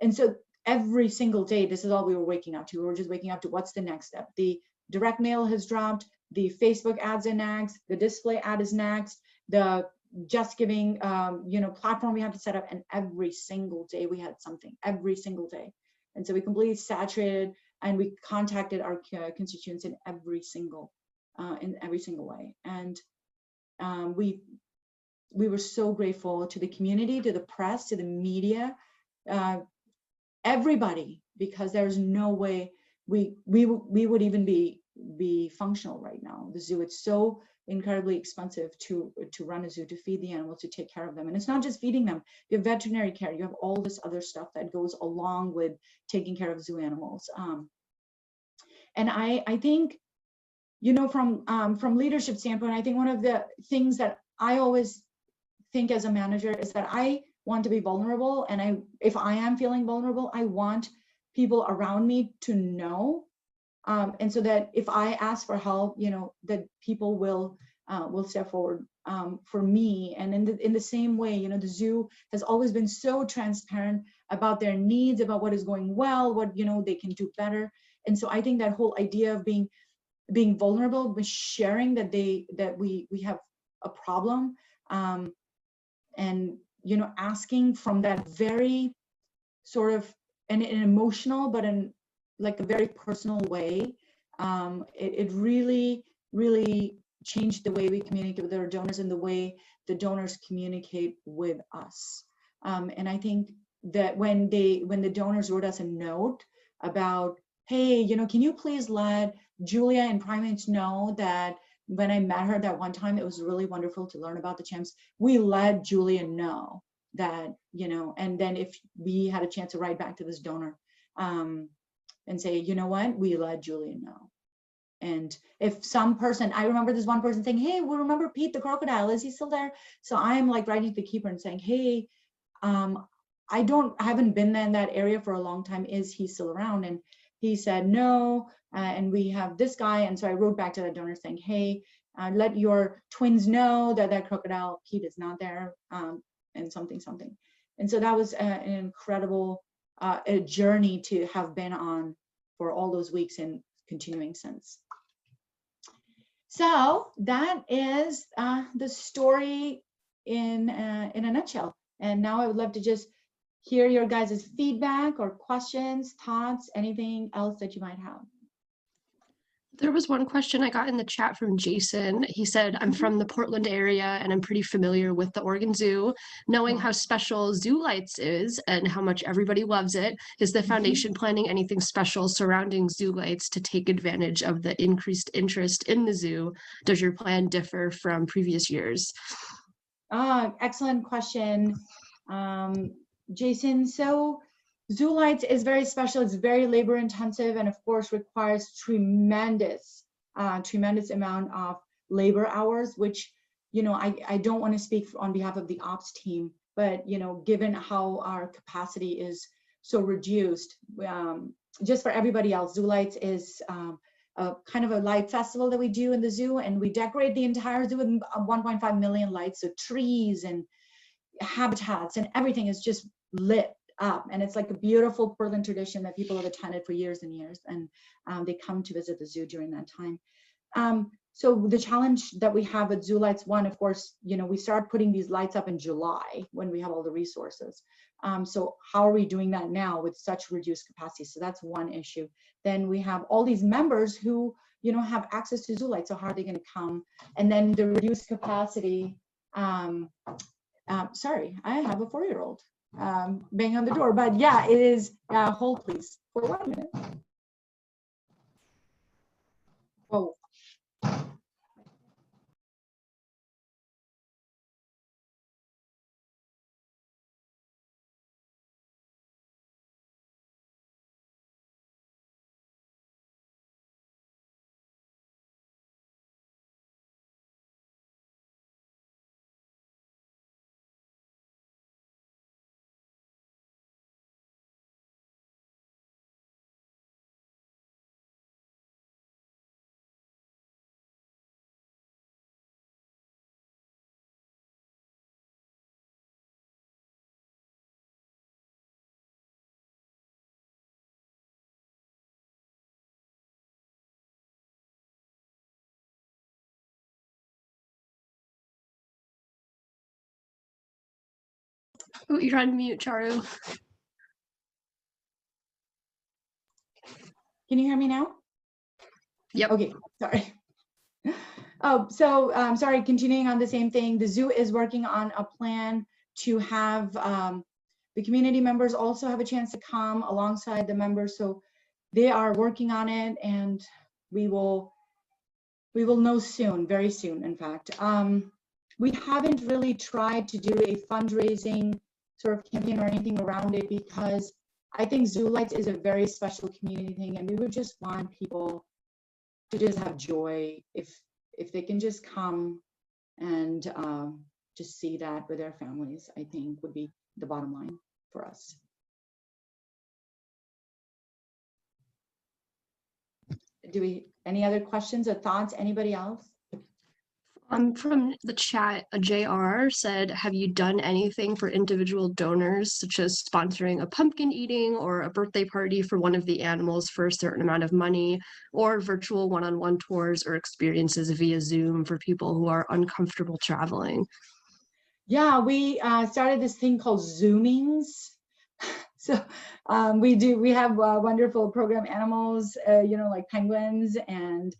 And so every single day, this is all we were waking up to. We were just waking up to what's the next step. The direct mail has dropped, the Facebook ads are next, the display ad is next, the Just Giving, platform we have to set up, and every single day we had something, every single day. And so we completely saturated, and we contacted our constituents in every single way. And we were so grateful to the community, to the press, to the media, everybody, because there's no way we would even be functional right now. The zoo, it's so incredibly expensive to run a zoo, to feed the animals, to take care of them. And it's not just feeding them. You have veterinary care, you have all this other stuff that goes along with taking care of zoo animals. And I think, from leadership standpoint, I think one of the things that I always think as a manager is that I want to be vulnerable. And if I am feeling vulnerable, I want people around me to know. And so that if I ask for help, that people will step forward for me. And in the same way, the zoo has always been so transparent about their needs, about what is going well, what they can do better. And so I think that whole idea of being vulnerable, but sharing that we have a problem, and asking from that very sort of an emotional, but in like a very personal way, it really changed the way we communicate with our donors and the way the donors communicate with us. And I think that when the donors wrote us a note about, hey, can you please let Julia and Primates know that when I met her that one time, it was really wonderful to learn about the chimps. We let Julia know that, and then if we had a chance to write back to this donor and say, you know what, we let Julia know. And if some person, I remember this one person saying, hey, we remember Pete the crocodile, is he still there? So I am like writing to the keeper and saying, hey, I haven't been in that area for a long time. Is he still around? And he said no, and we have this guy. And so I wrote back to the donor saying, hey, let your twins know that that crocodile Pete is not there, and something. And so that was an incredible a journey to have been on for all those weeks and continuing since. So that is the story in a nutshell. And now I would love to just hear your guys' feedback or questions, thoughts, anything else that you might have. There was one question I got in the chat from Jason. He said, I'm from the Portland area and I'm pretty familiar with the Oregon Zoo. Knowing how special Zoo Lights is and how much everybody loves it, is the foundation planning anything special surrounding Zoo Lights to take advantage of the increased interest in the zoo? Does your plan differ from previous years? Excellent question, Jason. So Zoo Lights is very special. It's very labor intensive, and of course requires tremendous amount of labor hours, which, you know, I don't want to speak on behalf of the ops team, but, you know, given how our capacity is so reduced, just for everybody else, Zoo Lights is a kind of a light festival that we do in the zoo, and we decorate the entire zoo with 1.5 million lights. So trees and habitats and everything is just lit up, and it's like a beautiful Portland tradition that people have attended for years and years, and they come to visit the zoo during that time. So the challenge that we have with Zoo Lights, one, of course, you know, we start putting these lights up in July when we have all the resources. So how are we doing that now with such reduced capacity? So that's one issue. Then we have all these members who, you know, have access to Zoo Lights. So how are they going to come? And then the reduced capacity. Sorry, I have a 4-year-old banging on the door, but yeah, it is. Hold please for 1 minute. Whoa. Oh, you're on mute, Charu. Can you hear me now? Yep. Okay, sorry. Oh, so sorry, continuing on the same thing, the zoo is working on a plan to have the community members also have a chance to come alongside the members. So they are working on it, and we will know soon, very soon, in fact. We haven't really tried to do a fundraising sort of campaign or anything around it, because I think Zoo Lights is a very special community thing, and we would just want people to just have joy if they can just come and just see that with their families. I think would be the bottom line for us. Any other questions or thoughts? Anybody else? From the chat, a JR said, have you done anything for individual donors, such as sponsoring a pumpkin eating or a birthday party for one of the animals for a certain amount of money, or virtual one-on-one tours or experiences via Zoom for people who are uncomfortable traveling? Yeah, we started this thing called Zoomings. So we have wonderful program animals, you know, like penguins, and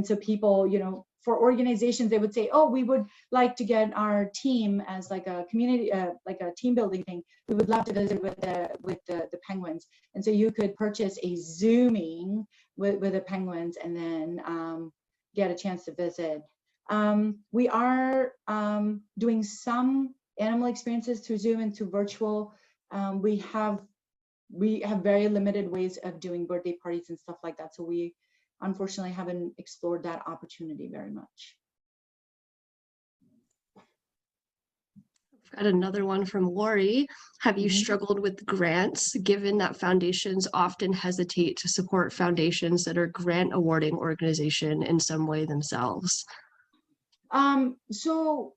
so people, you know, for organizations, they would say, oh, we would like to get our team as like a community, like a team building thing. We would love to visit with the penguins. And so you could purchase a Zooming with the penguins and then get a chance to visit. We are doing some animal experiences through Zoom and through virtual. We have very limited ways of doing birthday parties and stuff like that. So we unfortunately haven't explored that opportunity very much. Got another one from Lori. Have you Mhm. struggled with grants, given that foundations often hesitate to support foundations that are grant awarding organization in some way themselves? So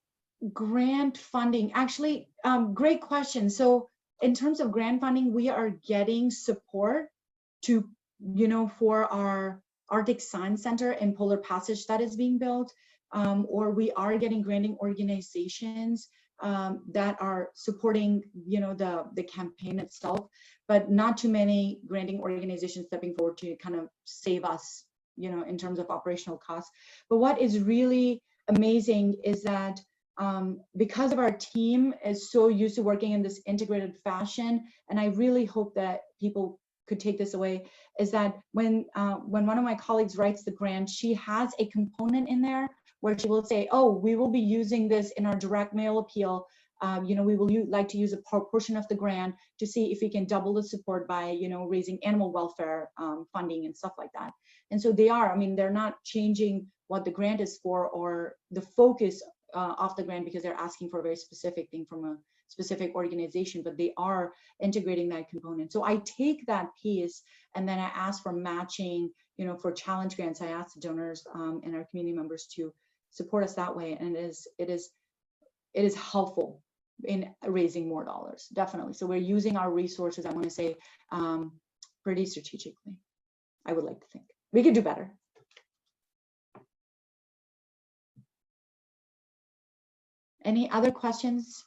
grant funding, actually, great question. So in terms of grant funding, we are getting support to, for our Arctic Science Center and Polar Passage that is being built, or we are getting granting organizations that are supporting, the campaign itself, but not too many granting organizations stepping forward to kind of save us, in terms of operational costs. But what is really amazing is that because of our team is so used to working in this integrated fashion, and I really hope that people could take this away, is that when one of my colleagues writes the grant, she has a component in there where she will say, oh, we will be using this in our direct mail appeal. We will like to use a portion of the grant to see if we can double the support by, raising animal welfare funding and stuff like that. And so they're not changing what the grant is for or the focus of the grant because they're asking for a very specific thing from a specific organization, but they are integrating that component. So I take that piece and then I ask for matching, for challenge grants. I ask the donors and our community members to support us that way. And it is helpful in raising more dollars, definitely. So we're using our resources, I want to say, pretty strategically. I would like to think we could do better. Any other questions?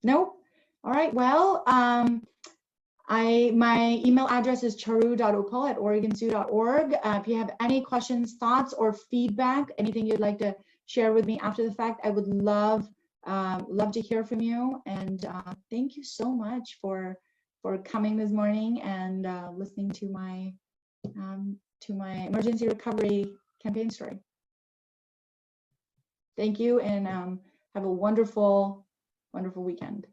No? All right, well, my email address is charu.uppal@oregonzoo.org. If you have any questions, thoughts, or feedback, anything you'd like to share with me after the fact, I would love to hear from you. And thank you so much for coming this morning and listening to my emergency recovery campaign story. Thank you, and have a wonderful weekend.